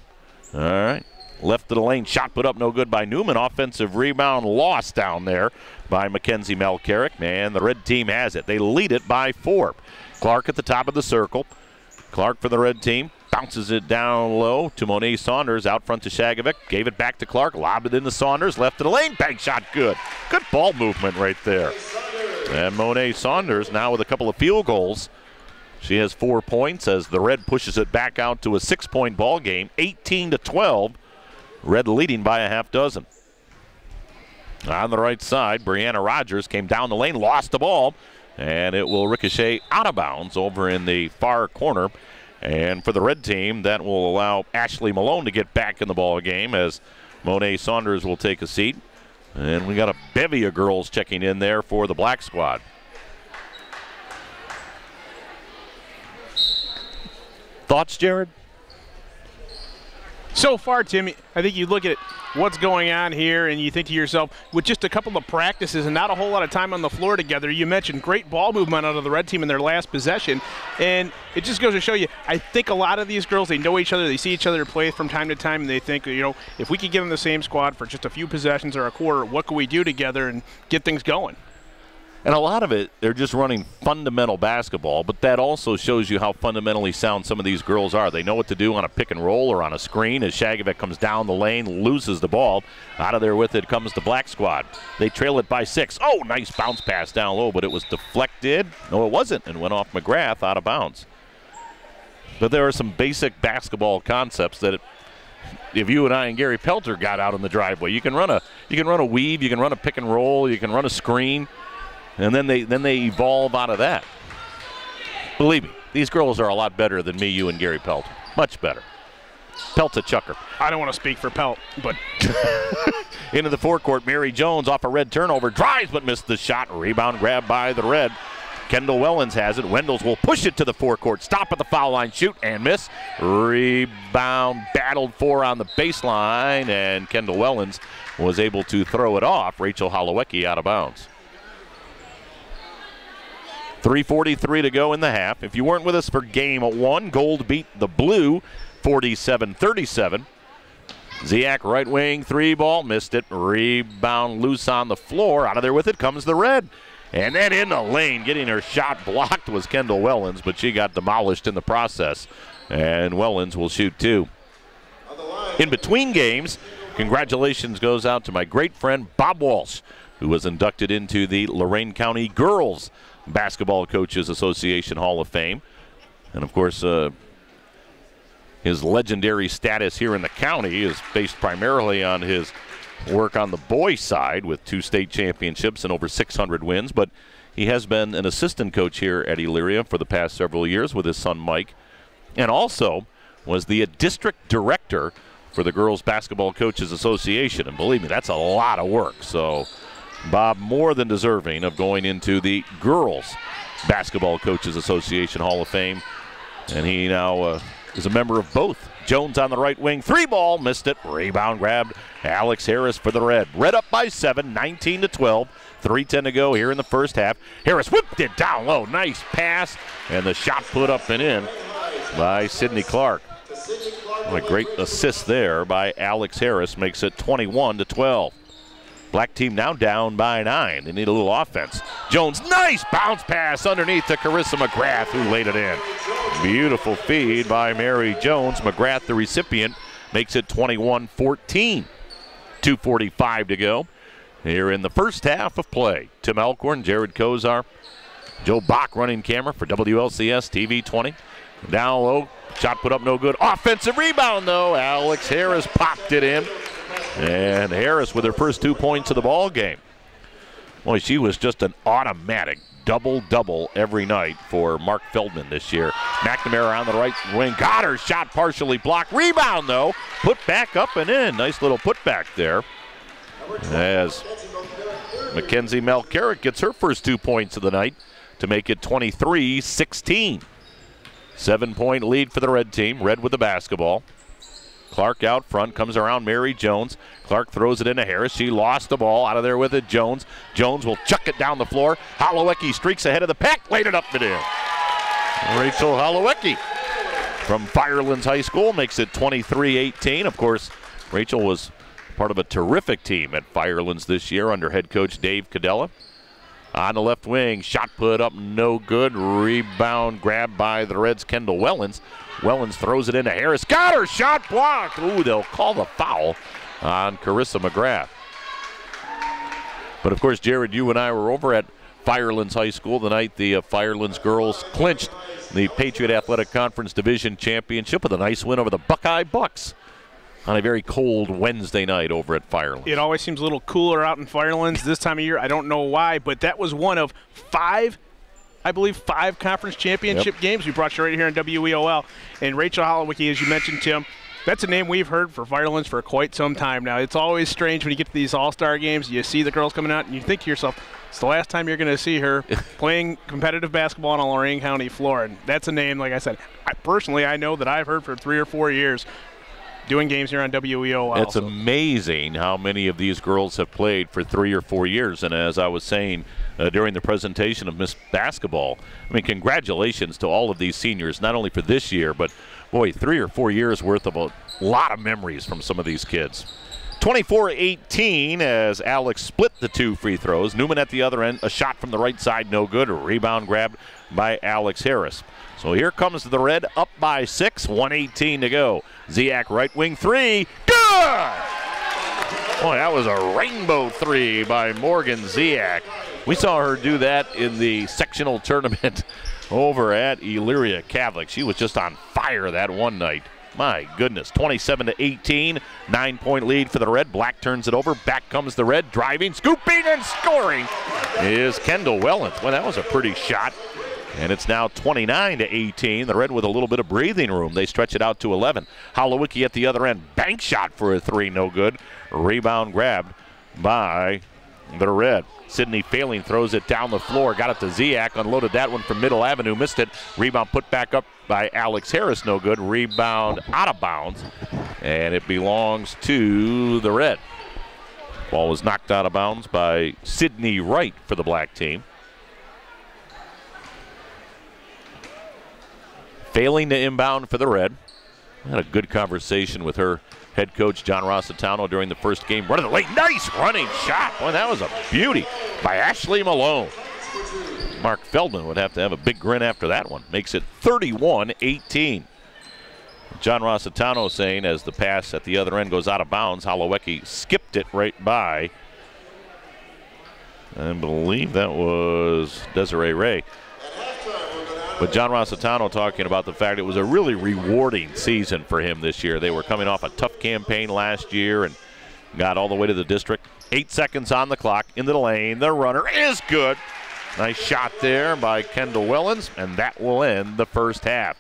All right. Left of the lane, shot put up no good by Newman. Offensive rebound lost down there by Mackenzie Malcarrick. And the Red team has it. They lead it by 4. Clark at the top of the circle. Clark for the Red team. Bounces it down low to Monet Saunders. Out front to Shagovic. Gave it back to Clark. Lobbed it into Saunders. Left of the lane. Bank shot good. Good ball movement right there. And Monet Saunders now with a couple of field goals. She has 4 points as the Red pushes it back out to a 6-point ball game. 18-12. Red leading by a half dozen. On the right side, Brianna Rogers came down the lane, lost the ball, and it will ricochet out of bounds over in the far corner. And for the Red team, that will allow Ashley Malone to get back in the ball game as Monet Saunders will take a seat. And we got a bevy of girls checking in there for the Black squad. Thoughts, Jared? So far, Tim, I think you look at what's going on here and you think to yourself, with just a couple of practices and not a whole lot of time on the floor together, you mentioned great ball movement out of the Red team in their last possession. And it just goes to show you, I think a lot of these girls, they know each other, they see each other play from time to time, and they think, you know, if we could get in the same squad for just a few possessions or a quarter, what can we do together and get things going? And a lot of it, they're just running fundamental basketball, but that also shows you how fundamentally sound some of these girls are. They know what to do on a pick and roll or on a screen as Shagovic comes down the lane, loses the ball. Out of there with it comes the Black squad. They trail it by 6. Oh, nice bounce pass down low, but it was deflected. No, it wasn't, and went off McGrath out of bounds. But there are some basic basketball concepts that if you and I and Gary Pelter got out in the driveway, you can run a weave, you can run a pick and roll, you can run a screen. And then they evolve out of that. Believe me, these girls are a lot better than me, you, and Gary Pelt. Much better. Pelt's a chucker. I don't want to speak for Pelt, but into the forecourt, Mary Jones off a Red turnover, drives but missed the shot. Rebound grab by the Red. Kendall Wellens has it. Wendels will push it to the forecourt. Stop at the foul line, shoot and miss. Rebound battled for on the baseline, and Kendall Wellens was able to throw it off. Rachel Holowecki out of bounds. 3:43 to go in the half. If you weren't with us for game 1, Gold beat the Blue 47-37. Ziak right wing 3 ball, missed it. Rebound loose on the floor. Out of there with it comes the Red. And then in the lane, getting her shot blocked was Kendall Wellens, but she got demolished in the process. And Wellens will shoot 2. In between games, congratulations goes out to my great friend Bob Walsh, who was inducted into the Lorain County Girls Basketball Coaches Association Hall of Fame. And of course, his legendary status here in the county is based primarily on his work on the boys side with 2 state championships and over 600 wins. But he has been an assistant coach here at Elyria for the past several years with his son Mike, and also was the district director for the Girls Basketball Coaches Association. And believe me, that's a lot of work. So Bob more than deserving of going into the Girls Basketball Coaches Association Hall of Fame. And he now is a member of both. Jones on the right wing, 3-ball, missed it. Rebound grabbed Alex Harris for the Red. Red up by 7, 19-12. 3:10 to go here in the first half. Harris whipped it down low. Nice pass. And the shot put up and in by Sydney Clark. What a great assist there by Alex Harris. Makes it 21-12. Black team now down by 9. They need a little offense. Jones, nice bounce pass underneath to Carissa McGrath, who laid it in. Beautiful feed by Mary Jones. McGrath, the recipient, makes it 21-14. 2:45 to go here in the first half of play. Tim Alcorn, Jared Kozar, Joe Bach running camera for WLCS TV 20. Down low, shot put up no good. Offensive rebound, though. Alex Harris popped it in. And Harris with her first 2 points of the ball game. Boy, she was just an automatic double-double every night for Mark Feldman this year. McNamara on the right wing. Got her shot partially blocked. Rebound, though. Put back up and in. Nice little putback there. As Mackenzie Malcarrick gets her first 2 points of the night to make it 23-16. 7-point lead for the Red team. Red with the basketball. Clark out front, comes around Mary Jones. Clark throws it into Harris. She lost the ball, out of there with it. Jones. Jones will chuck it down the floor. Holowecki streaks ahead of the pack, laid it up and in. Rachel Holowecki from Firelands High School makes it 23-18. Of course, Rachel was part of a terrific team at Firelands this year under head coach Dave Cadella. On the left wing, shot put up, no good. Rebound grabbed by the Reds, Kendall Wellens. Wellens throws it into Harris. Got her, shot blocked. Ooh, they'll call the foul on Carissa McGrath. But of course, Jared, you and I were over at Firelands High School the night the Firelands girls clinched the Patriot Athletic Conference Division Championship with a nice win over the Buckeye Bucks on a very cold Wednesday night over at Firelands. It always seems a little cooler out in Firelands this time of year. I don't know why, but that was one of 5 conference championship games we brought you right here on WEOL. And Rachel Holowecki, as you mentioned, Tim, that's a name we've heard for Firelands for quite some time now. It's always strange when you get to these all-star games, you see the girls coming out, and you think to yourself, it's the last time you're going to see her playing competitive basketball on a Lorain County floor. And that's a name, like I said, I know that I've heard for 3 or 4 years doing games here on WEOL. It's amazing how many of these girls have played for 3 or 4 years. And as I was saying during the presentation of Miss Basketball, I mean, congratulations to all of these seniors, not only for this year, but, boy, 3 or 4 years worth of a lot of memories from some of these kids. 24-18 as Alex split the 2 free throws. Newman at the other end, a shot from the right side, no good. A rebound grabbed by Alex Harris. So here comes the Red, up by 6, 1:18 to go. Ziak right wing 3, good! Boy, that was a rainbow 3 by Morgan Ziak. We saw her do that in the sectional tournament over at Elyria Catholic. She was just on fire that one night. My goodness, 27-18, 9-point lead for the Red. Black turns it over, back comes the Red, driving, scooping, and scoring is Kendall Wellens. Well, that was a pretty shot. And it's now 29-18. The Red with a little bit of breathing room. They stretch it out to 11. Holowecki at the other end. Bank shot for a 3, no good. Rebound grabbed by the Red. Sydney Failing throws it down the floor. Got it to Ziak. Unloaded that one from Middle Avenue. Missed it. Rebound put back up by Alex Harris. No good. Rebound out of bounds. And it belongs to the Red. Ball was knocked out of bounds by Sydney Wright for the Black team. Failing to inbound for the Red. I had a good conversation with her head coach, John Rossitano, during the first game. Running the late, nice running shot. Boy, that was a beauty by Ashley Malone. Mark Feldman would have to have a big grin after that one. Makes it 31-18. John Rossitano saying as the pass at the other end goes out of bounds, Holowecki skipped it right by, I believe that was Desiree Ray. But John Rossitano talking about the fact it was a really rewarding season for him this year. They were coming off a tough campaign last year and got all the way to the district. 8 seconds on the clock, into the lane. The runner is good. Nice shot there by Kendall Wellens, and that will end the first half.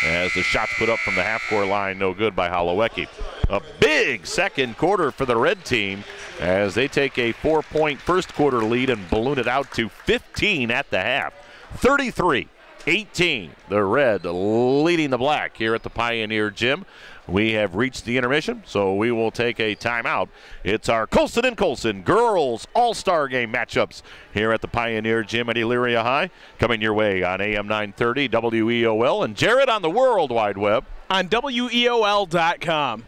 As the shots put up from the half-court line, no good by Holowecki. A big second quarter for the red team as they take a 4-point first quarter lead and balloon it out to 15 at the half. 33-18, the red leading the black here at the Pioneer Gym. We have reached the intermission, so we will take a timeout. It's our Colson and Colson Girls All-Star Game matchups here at the Pioneer Gym at Elyria High. Coming your way on AM 930 WEOL, and Jared on the World Wide Web on WEOL.com.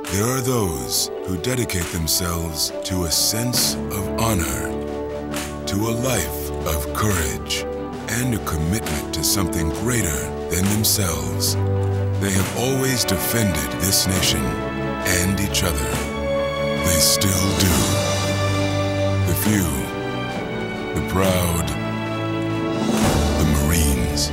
There are those who dedicate themselves to a sense of honor, to a life of courage, and a commitment to something greater than themselves. They have always defended this nation and each other. They still do. The few, the proud, the Marines.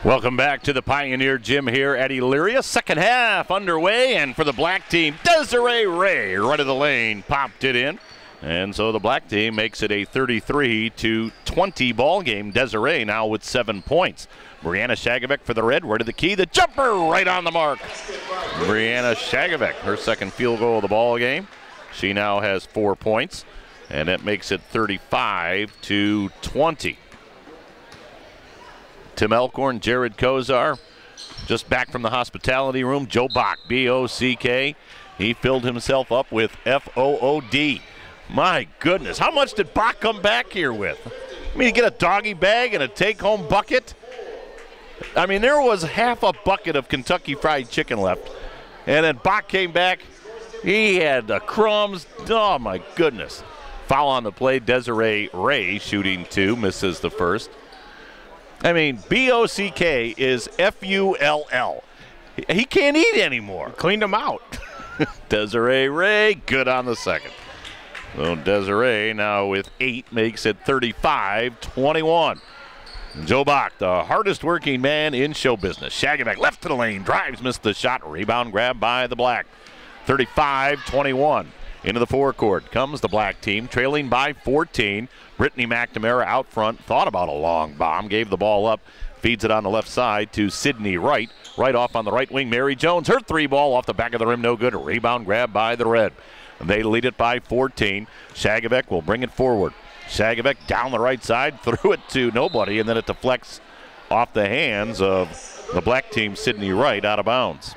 Welcome back to the Pioneer Gym here at Elyria. Second half underway, and for the black team, Desiree Ray, right of the lane, popped it in. And so the black team makes it a 33-20 ball game. Desiree now with 7 points. Brianna Shagovic for the red, right of the key. The jumper right on the mark. Brianna Shagovic, her second field goal of the ball game. She now has 4 points, and that makes it 35-20. Tim Elkhorn, Jared Kozar, just back from the hospitality room. Joe Bach, B-O-C-K. He filled himself up with F-O-O-D. My goodness, how much did Bach come back here with? I mean, you get a doggy bag and a take-home bucket. I mean, there was half a bucket of Kentucky Fried Chicken left. And then Bach came back. He had the crumbs. Oh, my goodness. Foul on the play. Desiree Ray shooting 2, misses the first. I mean, B-O-C-K is F-U-L-L. He can't eat anymore. Cleaned him out. Desiree Ray, good on the second. So Desiree now with 8 makes it 35-21. Joe Bach, the hardest working man in show business. Shagovic left to the lane, drives, missed the shot. Rebound grab by the black. 35-21. Into the forecourt comes the black team, trailing by 14. Brittany McNamara out front, thought about a long bomb, gave the ball up, feeds it on the left side to Sydney Wright. Right off on the right wing, Mary Jones, her 3 ball off the back of the rim, no good. A rebound grab by the red. And they lead it by 14. Shagovic will bring it forward. Shagovic down the right side, threw it to nobody, and then it deflects off the hands of the black team, Sydney Wright, out of bounds.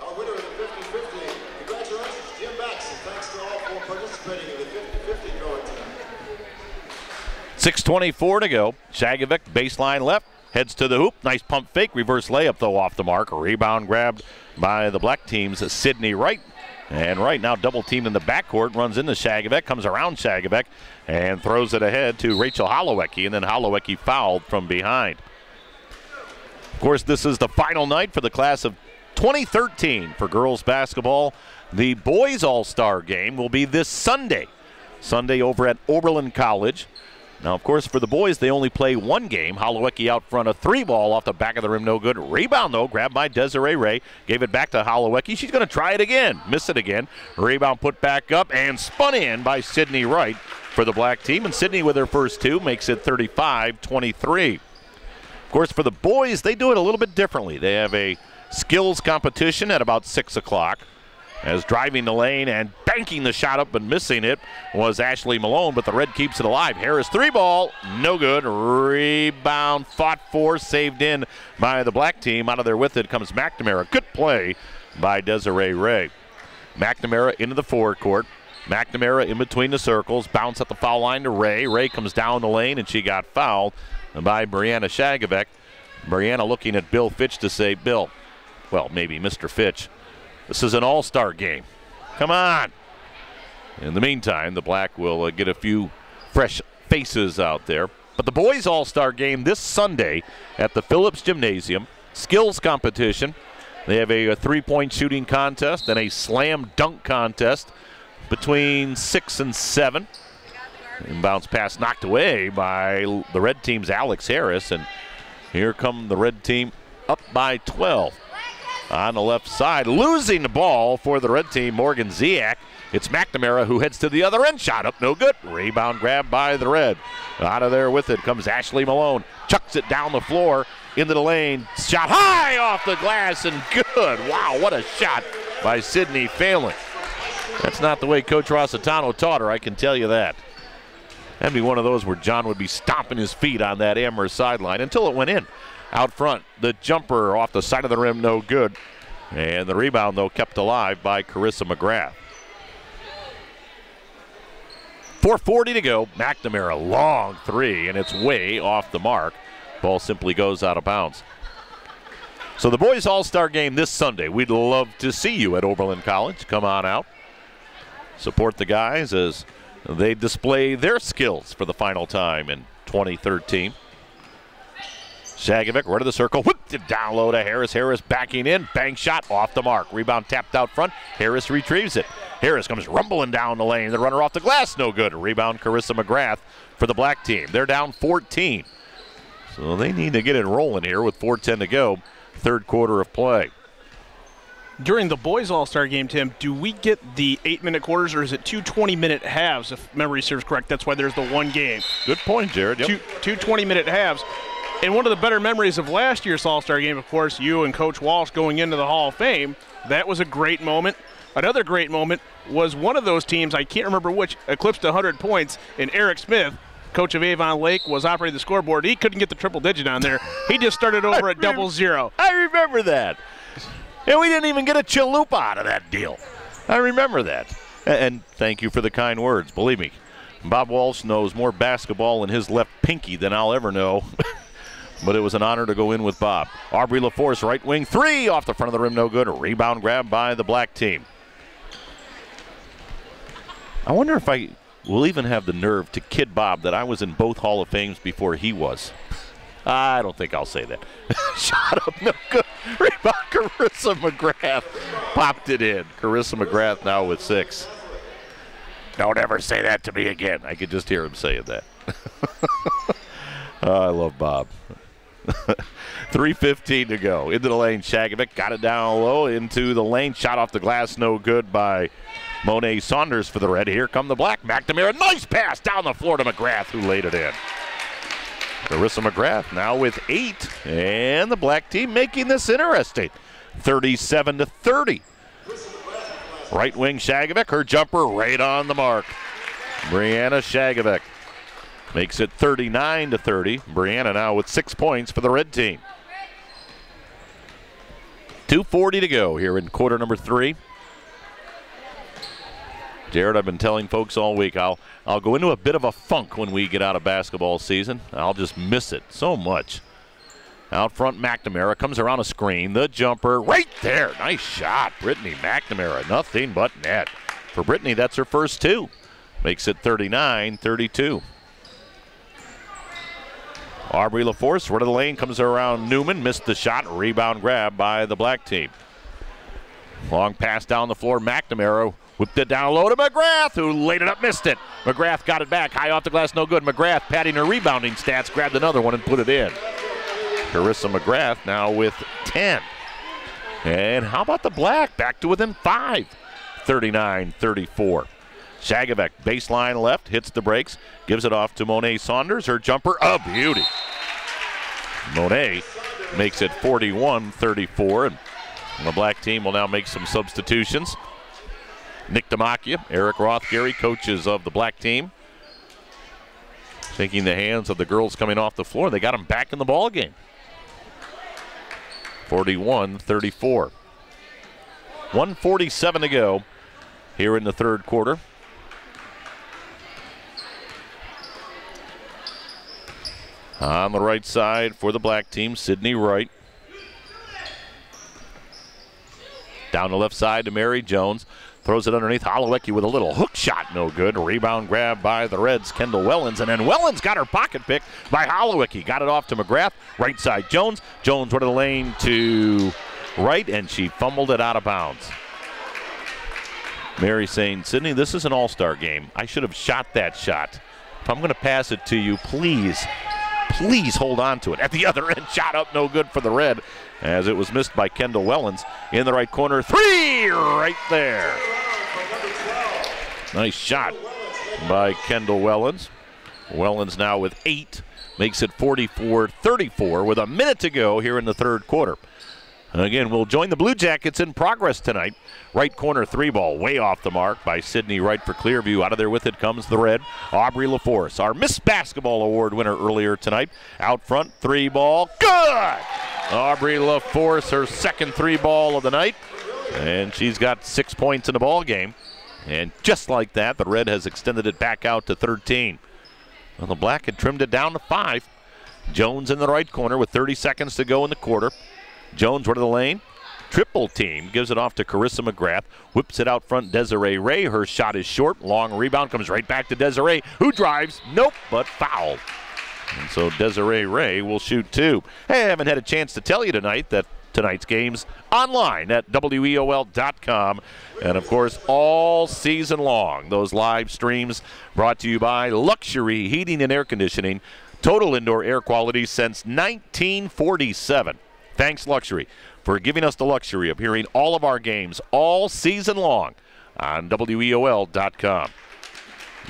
6:24 to go. Shagovic, baseline left, heads to the hoop. Nice pump fake, reverse layup though off the mark. A rebound grabbed by the black team's Sydney Wright. And Wright now double teamed in the backcourt, runs into Shagovic, comes around Shagovic, and throws it ahead to Rachel Holowecki, and then Holowecki fouled from behind. Of course, this is the final night for the class of 2013 for girls basketball. The boys All-Star game will be this Sunday over at Oberlin College. Now, of course, for the boys, they only play one game. Holowecki out front, a 3 ball off the back of the rim, no good. Rebound, though, grabbed by Desiree Ray. Gave it back to Holowecki. She's going to try it again. Miss it again. Rebound put back up and spun in by Sydney Wright for the black team. And Sydney with her first 2 makes it 35-23. Of course, for the boys, they do it a little bit differently. They have a skills competition at about 6 o'clock. As driving the lane and banking the shot up and missing it was Ashley Malone, but the red keeps it alive. Harris 3 ball, no good. Rebound fought for, saved in by the black team. Out of there with it comes McNamara. Good play by Desiree Ray. McNamara into the forecourt. McNamara in between the circles, bounce at the foul line to Ray. Ray comes down the lane and she got fouled by Brianna Shagovic. Brianna looking at Bill Fitch to say, Bill, well, maybe Mr. Fitch, this is an all-star game. Come on. In the meantime, the black will get a few fresh faces out there. But the boys all-star game this Sunday at the Phillips Gymnasium, skills competition. They have a three-point shooting contest and a slam dunk contest between 6 and 7. Inbounds pass knocked away by the red team's Alex Harris, and here come the red team up by 12. On the left side, losing the ball for the red team, Morgan Ziak. It's McNamara who heads to the other end. Shot up, no good. Rebound grab by the red. Out of there with it comes Ashley Malone. Chucks it down the floor into the lane. Shot high off the glass and good. Wow, what a shot by Sydney Phelan. That's not the way Coach Rossitano taught her, I can tell you that. That'd be one of those where John would be stomping his feet on that Amherst sideline until it went in. Out front, the jumper off the side of the rim, no good. And the rebound, though, kept alive by Carissa McGrath. 4:40 to go. McNamara, long three, and it's way off the mark. Ball simply goes out of bounds. So the boys all-star game this Sunday. We'd love to see you at Oberlin College. Come on out. Support the guys as they display their skills for the final time in 2013. Shagovic, right of the circle, whipped it down low to Harris. Harris backing in, bang shot off the mark. Rebound tapped out front. Harris retrieves it. Harris comes rumbling down the lane. The runner off the glass, no good. Rebound Carissa McGrath for the black team. They're down 14. So they need to get it rolling here with 4:10 to go. Third quarter of play. During the boys all-star game, Tim, do we get the 8-minute quarters or is it 2 20-minute halves, if memory serves correct? That's why there's the one game. Good point, Jared. Yep. Two 20-minute halves. And one of the better memories of last year's all-star game, of course, you and Coach Walsh going into the Hall of Fame. That was a great moment. Another great moment was one of those teams, I can't remember which, eclipsed 100 points, and Eric Smith, coach of Avon Lake, was operating the scoreboard. He couldn't get the triple digit on there. He just started over at 00. I remember that. And we didn't even get a chalupa out of that deal. I remember that. And thank you for the kind words. Believe me, Bob Walsh knows more basketball in his left pinky than I'll ever know. But it was an honor to go in with Bob. Aubrey LaForce, right wing, three off the front of the rim, no good. A rebound grab by the black team. I wonder if I will even have the nerve to kid Bob that I was in both Hall of Fames before he was. I don't think I'll say that. Shot up, no good. Rebound, Carissa McGrath popped it in. Carissa McGrath now with 6. Don't ever say that to me again. I could just hear him saying that. Oh, I love Bob. 3:15 to go. Into the lane, Shagovic got it down low into the lane. Shot off the glass, no good by Monet Saunders for the red. Here come the black. McNamara, nice pass down the floor to McGrath, who laid it in. Carissa McGrath now with 8, and the black team making this interesting. 37-30. Right wing Shagovic, her jumper right on the mark. Brianna Shagovic makes it 39-30. Brianna now with 6 points for the red team. 2:40 to go here in quarter number 3. Jared, I've been telling folks all week I'll go into a bit of a funk when we get out of basketball season. I'll just miss it so much. Out front, McNamara comes around a screen. The jumper right there. Nice shot. Brittany McNamara, nothing but net. For Brittany, that's her first 2. Makes it 39-32. Aubrey LaForce, right of the lane, comes around Newman. Missed the shot. Rebound grab by the black team. Long pass down the floor. McNamara whipped it down low to McGrath, who laid it up, missed it. McGrath got it back. High off the glass, no good. McGrath, padding her rebounding stats, grabbed another one and put it in. Carissa McGrath now with 10. And how about the black? Back to within 5. 39-34. Shagovic, baseline left, hits the brakes, gives it off to Monet Saunders. Her jumper, a beauty. Monet makes it 41-34, and the black team will now make some substitutions. Nick Demakia, Eric Rothgary, coaches of the black team, taking the hands of the girls coming off the floor. They got them back in the ball game. 41-34. 1:47 to go here in the third quarter. On the right side for the black team, Sydney Wright. Down the left side to Mary Jones. Throws it underneath. Holowecki with a little hook shot. No good. Rebound grab by the Reds, Kendall Wellens. And then Wellens got her pocket pick by Holowecki. Got it off to McGrath. Right side Jones. Jones right of the lane to right, and she fumbled it out of bounds. Mary saying, Sydney, this is an all-star game. I should have shot that shot. If I'm going to pass it to you, please hold on to it. At the other end, shot up, no good for the red, as it was missed by Kendall Wellens. In the right corner, 3 right there. Nice shot by Kendall Wellens. Wellens now with 8, makes it 44-34 with a minute to go here in the third quarter. Again, we'll join the Blue Jackets in progress tonight. Right corner 3 ball, way off the mark by Sydney Wright for Clearview. Out of there with it comes the red, Aubrey LaForce, our Miss Basketball Award winner earlier tonight. Out front, 3 ball, good! Aubrey LaForce, her second 3 ball of the night, and she's got 6 points in the ball game. And just like that, the red has extended it back out to 13. Well, the black had trimmed it down to 5. Jones in the right corner with 30 seconds to go in the quarter. Jones, right of the lane, triple team, gives it off to Carissa McGrath, whips it out front, Desiree Ray. Her shot is short, long rebound, comes right back to Desiree, who drives, nope, but foul. And so Desiree Ray will shoot 2. Hey, I haven't had a chance to tell you tonight that tonight's game's online at weol.com. And, of course, all season long, those live streams brought to you by Luxury Heating and Air Conditioning, total indoor air quality since 1947. Thanks, Luxury, for giving us the luxury of hearing all of our games all season long on weol.com.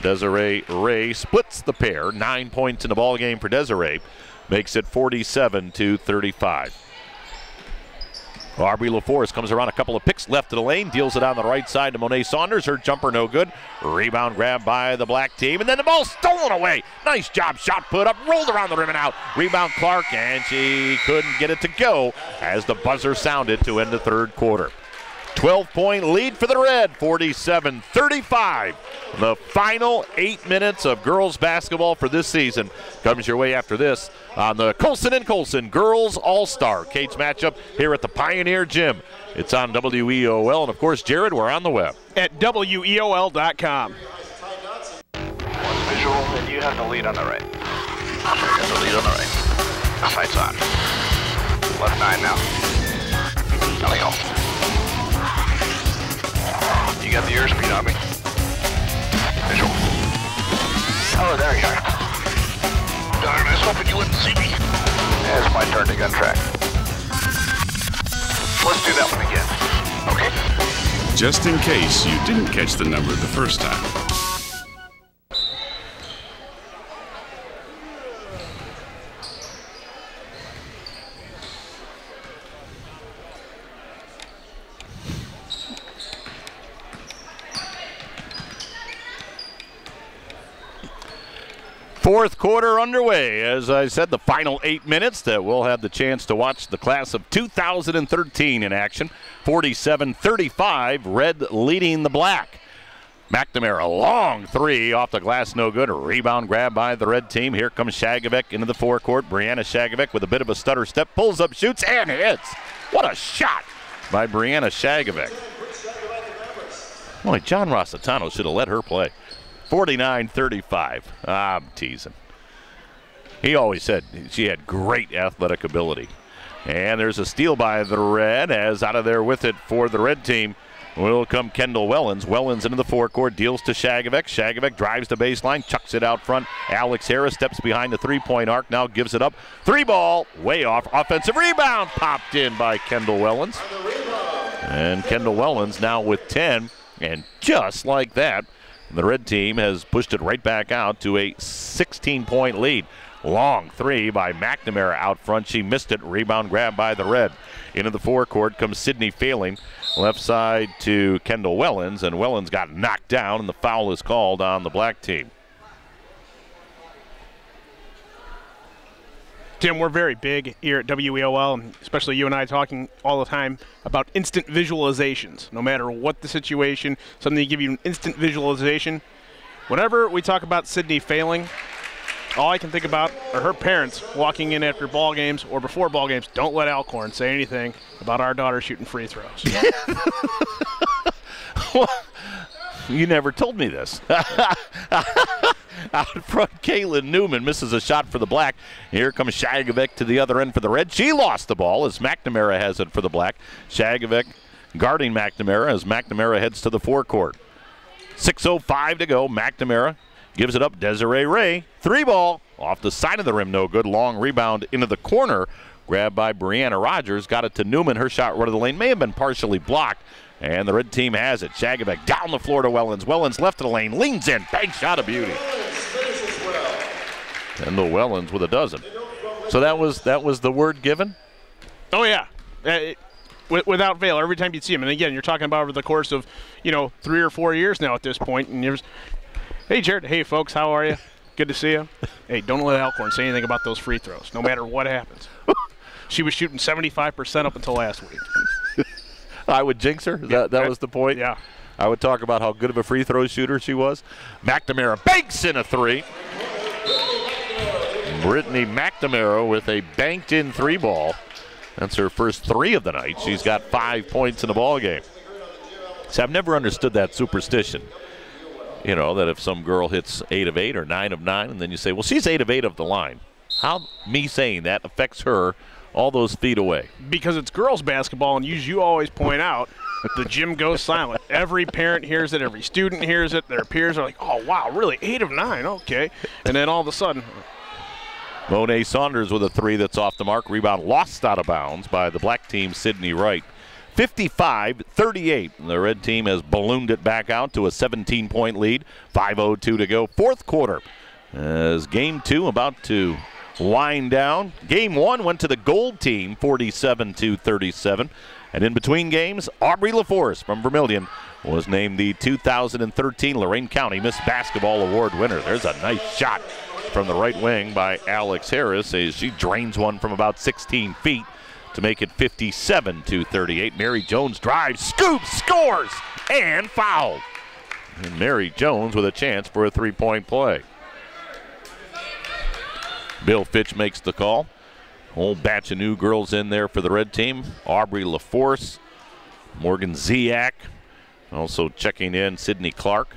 Desiree Ray splits the pair. 9 points in the ball game for Desiree. Makes it 47-35. Aubrey LaForce comes around, a couple of picks left to the lane, deals it on the right side to Monet Saunders. Her jumper no good. Rebound grab by the black team, and then the ball stolen away. Nice job, shot put up, rolled around the rim and out. Rebound Clark, and she couldn't get it to go as the buzzer sounded to end the third quarter. 12-point lead for the red, 47-35. The final 8 minutes of girls basketball for this season comes your way after this on the Colson & Colson Girls All-Star Cage matchup here at the Pioneer Gym. It's on WEOL, and of course, Jared, we're on the web. At weol.com. Visual, and you have the lead on the right. You have the lead on the right. Sights on. Left 9 now. Nothing else. You got the airspeed on me. Visual. Oh, there you are. Darn, I was hoping you wouldn't see me. It's my turn to gun track. Let's do that one again. Okay? Just in case you didn't catch the number the first time. Fourth quarter underway. As I said, the final 8 minutes that we'll have the chance to watch the class of 2013 in action. 47-35, red leading the black. McNamara, a long 3 off the glass, no good. A rebound grab by the red team. Here comes Shagovic into the forecourt. Brianna Shagovic with a bit of a stutter step, pulls up, shoots, and hits. What a shot by Brianna Shagovic. Boy, John Rossitano should have let her play. 49-35. I'm teasing. He always said she had great athletic ability. And there's a steal by the red, as out of there with it for the red team will come Kendall Wellens. Wellens into the forecourt, deals to Shagovic. Shagovic drives the baseline, chucks it out front. Alex Harris steps behind the three-point arc, now gives it up. 3 ball, way off. Offensive rebound popped in by Kendall Wellens. And Kendall Wellens now with 10. And just like that, the red team has pushed it right back out to a 16-point lead. Long 3 by McNamara out front. She missed it. Rebound grab by the red. Into the forecourt comes Sydney Failing. Left side to Kendall Wellens, and Wellens got knocked down, and the foul is called on the black team. Tim, we're very big here at WEOL, and especially you and I talking all the time about instant visualizations. No matter what the situation, something to give you an instant visualization. Whenever we talk about Sydney Failing, all I can think about are her parents walking in after ball games or before ball games. Don't let Alcorn say anything about our daughter shooting free throws. Well, you never told me this. Out front, Caitlin Newman misses a shot for the black. Here comes Shagovic to the other end for the red. She lost the ball as McNamara has it for the black. Shagovic guarding McNamara as McNamara heads to the forecourt. 6:05 to go. McNamara gives it up. Desiree Ray. 3-ball off the side of the rim. No good. Long rebound into the corner. Grabbed by Brianna Rogers. Got it to Newman. Her shot right of the lane may have been partially blocked. And the red team has it. Shagovic down the floor to Wellens. Wellens left of the lane. Leans in. Bank shot of beauty. Kendall Wellens with a dozen. So that was the word given? Oh, yeah. Without fail, every time you'd see him. And again, you're talking about over the course of, 3 or 4 years now at this point. And there's, hey, Jared. Hey, folks. How are you? Good to see you. Hey, don't let Alcorn say anything about those free throws, no matter what happens. She was shooting 75% up until last week. I would jinx her? That was the point? Yeah. I would talk about how good of a free throw shooter she was. McNamara banks in a 3. Brittany McNamara with a banked-in 3-ball. That's her first 3 of the night. She's got 5 points in the ball game. See, I've never understood that superstition. That if some girl hits 8 of 8 or 9 of 9, and then you say, well, she's 8 of 8 of the line. How me saying that affects her all those feet away? Because it's girls basketball, and you always point out, the gym goes silent. Every parent hears it. Every student hears it. Their peers are like, oh, wow, really? 8 of 9, okay. And then all of a sudden. Monet Saunders with a 3 that's off the mark. Rebound lost out of bounds by the black team, Sydney Wright. 55-38. The red team has ballooned it back out to a 17-point lead. 5:02 to go. Fourth quarter. As game 2 about to wind down. Game 1 went to the gold team, 47-37. And in between games, Aubrey LaForce from Vermilion was named the 2013 Lorain County Miss Basketball Award winner. There's a nice shot from the right wing by Alex Harris as she drains one from about 16 feet to make it 57-38. Mary Jones drives, scoops, scores, and fouled. And Mary Jones with a chance for a 3-point play. Bill Fitch makes the call. Whole batch of new girls in there for the red team. Aubrey LaForce, Morgan Ziak, also checking in Sydney Clark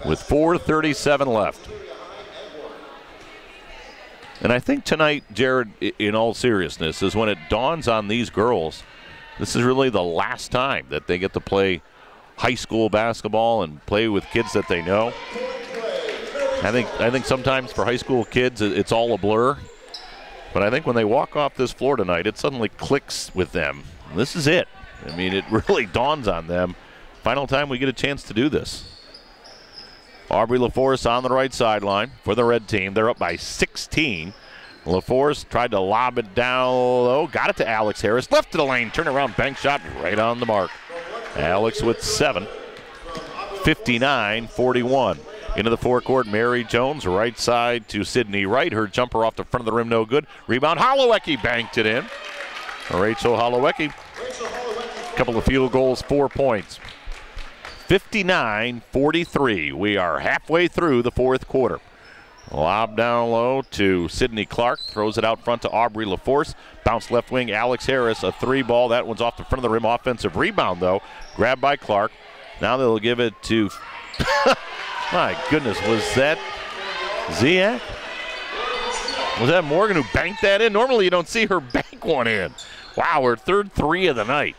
with 4:37 left. And I think tonight, Jared, in all seriousness, is when it dawns on these girls, this is really the last time that they get to play high school basketball and play with kids that they know. I think sometimes for high school kids it's all a blur. But I think when they walk off this floor tonight, it suddenly clicks with them. This is it. I mean, it really dawns on them. Final time we get a chance to do this. Aubrey LaForce on the right sideline for the red team. They're up by 16. LaForce tried to lob it down low. Got it to Alex Harris. Left to the lane. Turn around. Bank shot right on the mark. Alex with 7. 59-41. Into the forecourt, Mary Jones, right side to Sydney Wright. Her jumper off the front of the rim, no good. Rebound, Holowecki banked it in. Rachel Holowecki, couple of field goals, 4 points. 59-43. We are halfway through the fourth quarter. Lob down low to Sydney Clark. Throws it out front to Aubrey LaForce. Bounce left wing, Alex Harris, a 3-ball. That one's off the front of the rim. Offensive rebound, though. Grabbed by Clark. Now they'll give it to... My goodness, was that Ziak? Was that Morgan who banked that in? Normally you don't see her bank one in. Wow, her third 3 of the night.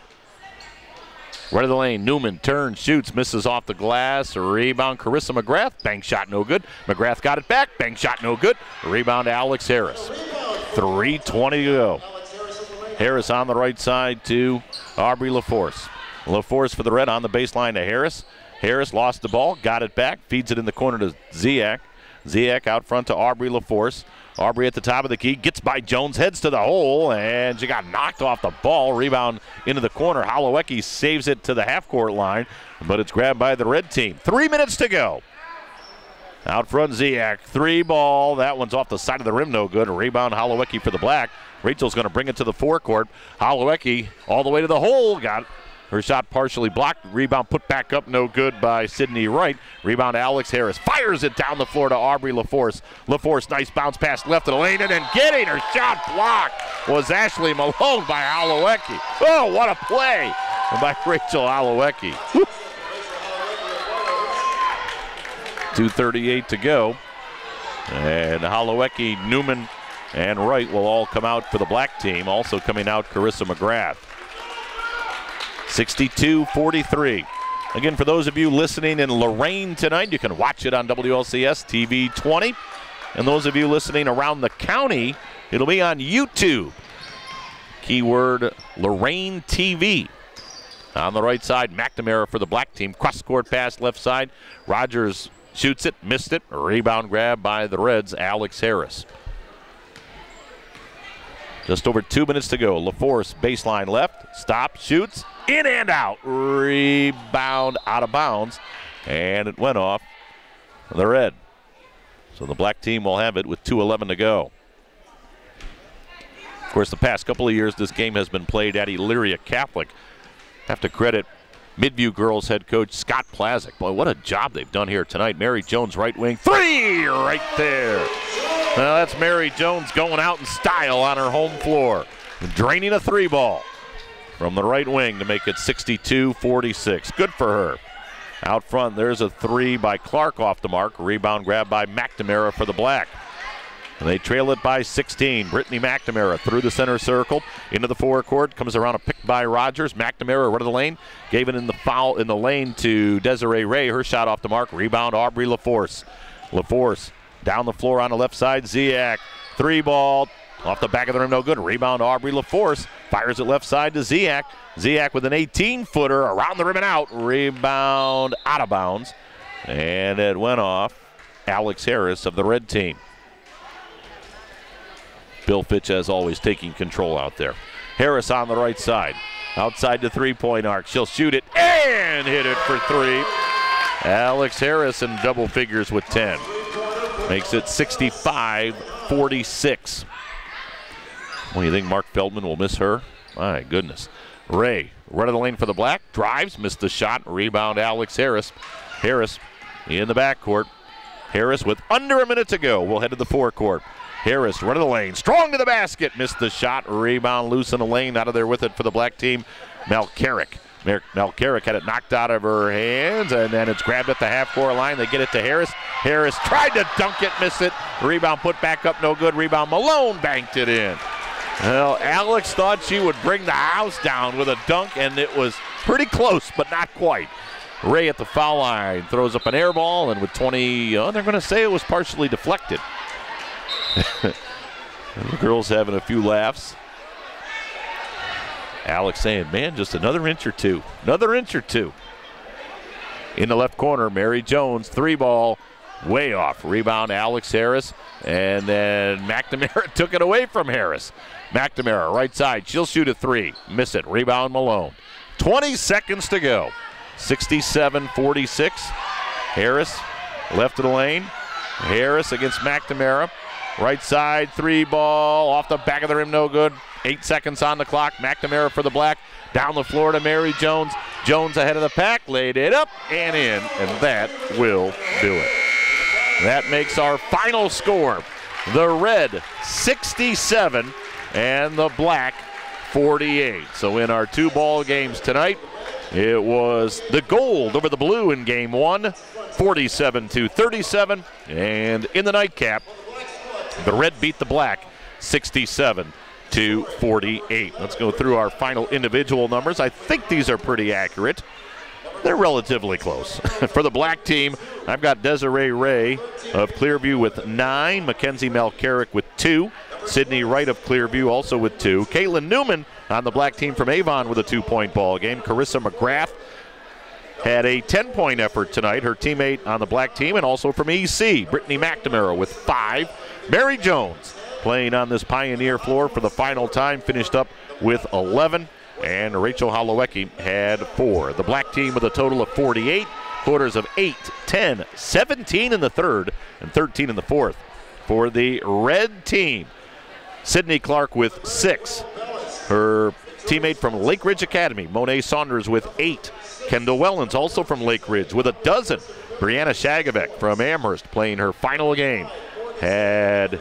Right of the lane, Newman turns, shoots, misses off the glass. Rebound, Carissa McGrath. Bank shot, no good. McGrath got it back. Bank shot, no good. Rebound, Alex Harris. 3:20 to go. Harris on the right side to Aubrey LaForce. LaForce for the red on the baseline to Harris. Harris lost the ball, got it back, feeds it in the corner to Ziak. Ziak out front to Aubrey LaForce. Aubrey at the top of the key, gets by Jones, heads to the hole, and she got knocked off the ball. Rebound into the corner. Holowecki saves it to the half-court line, but it's grabbed by the red team. 3 minutes to go. Out front, Ziak, 3-ball. That one's off the side of the rim, no good. A rebound, Holowecki for the black. Rachel's going to bring it to the forecourt. Holowecki all the way to the hole, got it. Her shot partially blocked. Rebound put back up, no good by Sydney Wright. Rebound, Alex Harris fires it down the floor to Aubrey LaForce. LaForce, nice bounce pass left of the lane, and then getting her shot blocked was Ashley Malone by Holowecki. Oh, what a play by Rachel Holowecki. 2:38 to go. And Holowecki, Newman, and Wright will all come out for the black team. Also coming out, Carissa McGrath. 62-43. Again, for those of you listening in Lorain tonight, you can watch it on WLCS TV 20. And those of you listening around the county, it'll be on YouTube. Keyword Lorain TV. On the right side, McNamara for the black team. Cross-court pass left side. Rogers shoots it, missed it. Rebound grab by the Reds, Alex Harris. Just over 2 minutes to go. LaForce, baseline left. Stop, shoots, in and out. Rebound out of bounds. And it went off the Red. So the black team will have it with 2:11 to go. Of course, the past couple of years, this game has been played at Elyria Catholic. Have to credit Midview girls head coach Scott Plazik. Boy, what a job they've done here tonight. Mary Jones, right wing, three right there. Well, that's Mary Jones going out in style on her home floor. Draining a three ball from the right wing to make it 62-46. Good for her. Out front, there's a three by Clark off the mark. Rebound grab by McNamara for the black. And they trail it by 16. Brittany McNamara through the center circle into the forecourt. Comes around a pick by Rogers. McNamara right of the lane. Gave it in the foul in the lane to Desiree Ray. Her shot off the mark. Rebound Aubrey LaForce. LaForce down the floor on the left side. Ziak. Three ball. Off the back of the rim, no good. Rebound Aubrey LaForce. Fires it left side to Ziak. Ziak with an 18-footer around the rim and out. Rebound out of bounds. And it went off Alex Harris of the red team. Bill Fitch, as always, taking control out there. Harris on the right side. Outside the three-point arc. She'll shoot it and hit it for three. Alex Harris in double figures with 10. Makes it 65-46. What do you think Mark Feldman will miss her? My goodness. Ray, right of the lane for the black. Drives, missed the shot. Rebound Alex Harris. Harris in the backcourt. Harris with under a minute to go. We'll head to the forecourt. Harris, right of the lane, strong to the basket, missed the shot, rebound loose in the lane, out of there with it for the black team, Malcarrick. Malcarrick had it knocked out of her hands, and then it's grabbed at the half-court line. They get it to Harris. Harris tried to dunk it, missed it. Rebound put back up, no good. Rebound, Malone banked it in. Well, Alex thought she would bring the house down with a dunk, and it was pretty close, but not quite. Ray at the foul line throws up an air ball, and with 20, they're going to say it was partially deflected. The girls having a few laughs. Alex saying, man, just another inch or two. Another inch or two. In the left corner, Mary Jones, three ball, way off. Rebound, Alex Harris. And then McNamara took it away from Harris. McNamara, right side, she'll shoot a three. Miss it. Rebound, Malone. 20 seconds to go. 67-46. Harris, left of the lane. Harris against McNamara. Right side, three ball, off the back of the rim, no good. 8 seconds on the clock. McNamara for the black. Down the floor to Mary Jones. Jones ahead of the pack, laid it up and in, and that will do it. That makes our final score. The red, 67, and the black, 48. So in our two ball games tonight, it was the gold over the blue in game one, 47-37, and in the nightcap, the red beat the black 67-48. Let's go through our final individual numbers. I think these are pretty accurate. They're relatively close. For the black team, I've got Desiree Ray of Clearview with 9, Mackenzie Malcarrick with 2, Sydney Wright of Clearview also with 2, Caitlin Newman on the black team from Avon with a 2-point ball game. Carissa McGrath had a 10-point effort tonight, her teammate on the black team, and also from EC, Brittany McNamara with 5. Mary Jones playing on this Pioneer floor for the final time, finished up with 11, and Rachel Holowecki had 4. The black team with a total of 48, quarters of 8, 10, 17 in the third, and 13 in the fourth. For the red team, Sydney Clark with 6. Her teammate from Lake Ridge Academy, Monet Saunders with 8. Kendall Wellens also from Lake Ridge with 12. Brianna Shagovec from Amherst playing her final game had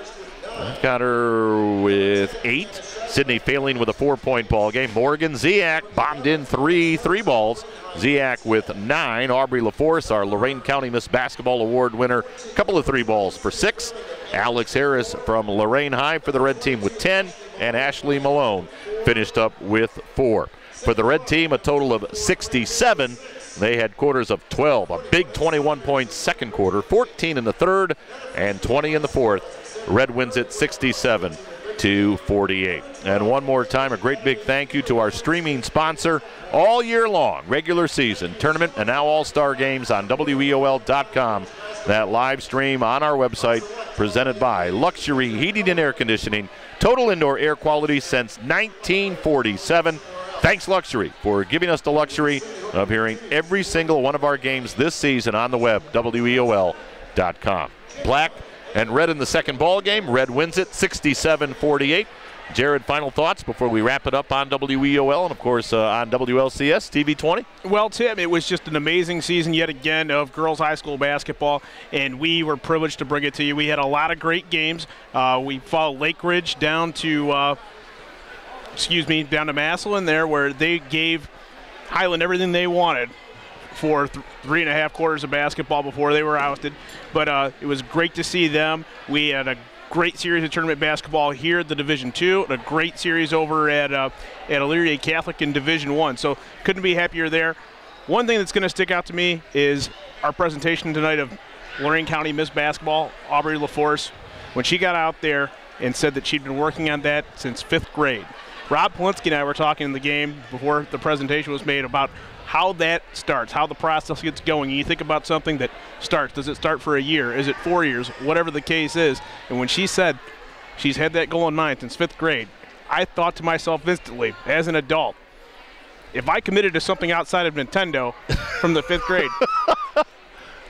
I've got her with 8. Sydney Failing with a 4-point ball game. Morgan Ziak bombed in 3 balls. Ziak with 9. Aubrey LaForce, our Lorain County Miss Basketball Award winner, a couple of 3 balls for 6. Alex Harris from Lorain High for the red team with 10. And Ashley Malone finished up with 4. For the red team, a total of 67. They had quarters of 12. A big 21-point second quarter, 14 in the third, and 20 in the fourth. Red wins it 67-48. And one more time, a great big thank you to our streaming sponsor all year long, regular season, tournament, and now all-star games on WEOL.com. That live stream on our website, presented by Luxury Heating and Air Conditioning. Total indoor air quality since 1947. Thanks, Luxury, for giving us the luxury of hearing every single one of our games this season on the web, WEOL.com. Black and red in the second ball game. Red wins it 67-48. Jared, final thoughts before we wrap it up on WEOL and, of course, on WLCS TV 20? Well, Tim, it was just an amazing season yet again of girls high school basketball, and we were privileged to bring it to you. We had a lot of great games. We followed Lake Ridge down to Massillon there, where they gave Highland everything they wanted for 3.5 quarters of basketball before they were ousted. But it was great to see them. We had a great series of tournament basketball here at the Division II, and a great series over at Elyria Catholic in Division I. So couldn't be happier there. One thing that's going to stick out to me is our presentation tonight of Lorain County Miss Basketball, Aubrey LaForce, when she got out there and said that she'd been working on that since 5th grade. Rob Polinsky and I were talking in the game before the presentation was made about how that starts, how the process gets going. And you think about something that starts. Does it start for a year? Is it 4 years? Whatever the case is. And when she said she's had that goal in mind since 5th grade, I thought to myself instantly, as an adult, if I committed to something outside of Nintendo from the 5th grade,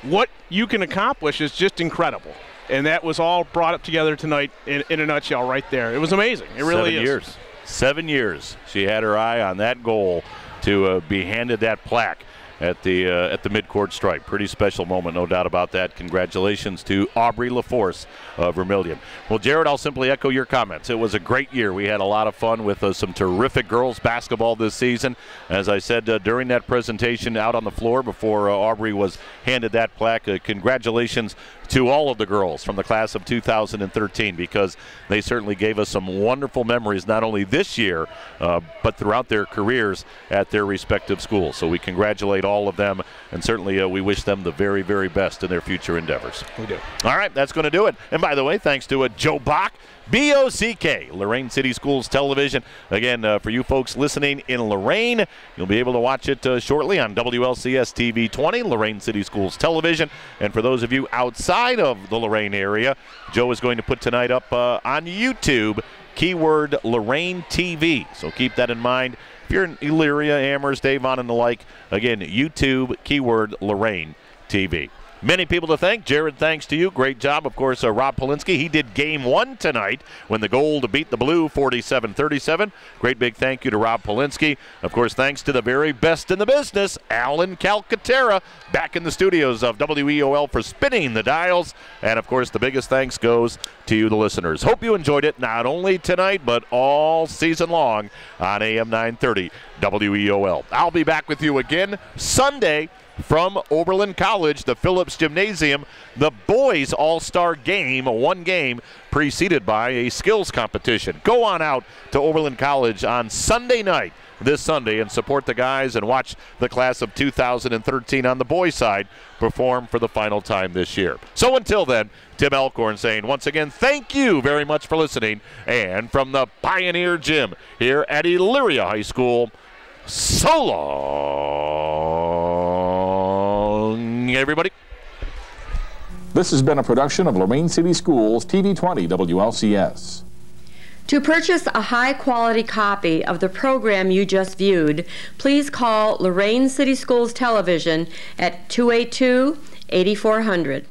what you can accomplish is just incredible. And that was all brought up together tonight in a nutshell right there. It was amazing. It really is. 7 years. She had her eye on that goal to be handed that plaque at the midcourt stripe. Pretty special moment, no doubt about that. Congratulations to Aubrey LaForce of Vermilion. Well, Jared, I'll simply echo your comments. It was a great year. We had a lot of fun with some terrific girls basketball this season. As I said during that presentation out on the floor before Aubrey was handed that plaque, congratulations to all of the girls from the class of 2013, because they certainly gave us some wonderful memories, not only this year, but throughout their careers at their respective schools. So we congratulate all of them, and certainly we wish them the very, very best in their future endeavors. We do. All right, that's going to do it. And by the way, thanks to Joe Bach, B-O-C-K, Lorain City Schools Television. Again, for you folks listening in Lorain, you'll be able to watch it shortly on WLCS TV 20, Lorain City Schools Television. And for those of you outside of the Lorain area, Joe is going to put tonight up on YouTube, keyword Lorain TV. So keep that in mind. If you're in Elyria, Amherst, Avon, and the like, again, YouTube, keyword Lorain TV. Many people to thank. Jared, thanks to you. Great job. Of course, Rob Polinsky, he did game 1 tonight when the Gold beat the Blue 47-37. Great big thank you to Rob Polinsky. Of course, thanks to the very best in the business, Alan Calcaterra, back in the studios of WEOL for spinning the dials. And, of course, the biggest thanks goes to you, the listeners. Hope you enjoyed it not only tonight, but all season long on AM 930 WEOL. I'll be back with you again Sunday from Oberlin College, the Phillips Gymnasium, the boys all-star game, one game preceded by a skills competition. Go on out to Oberlin College on Sunday night, this Sunday, and support the guys and watch the class of 2013 on the boys' side perform for the final time this year. So until then, Tim Elkhorn saying once again, thank you very much for listening. And from the Pioneer Gym here at Elyria High School, so long, everybody. This has been a production of Lorain City Schools TV 20 WLCS. To purchase a high-quality copy of the program you just viewed, please call Lorain City Schools Television at 282-8400.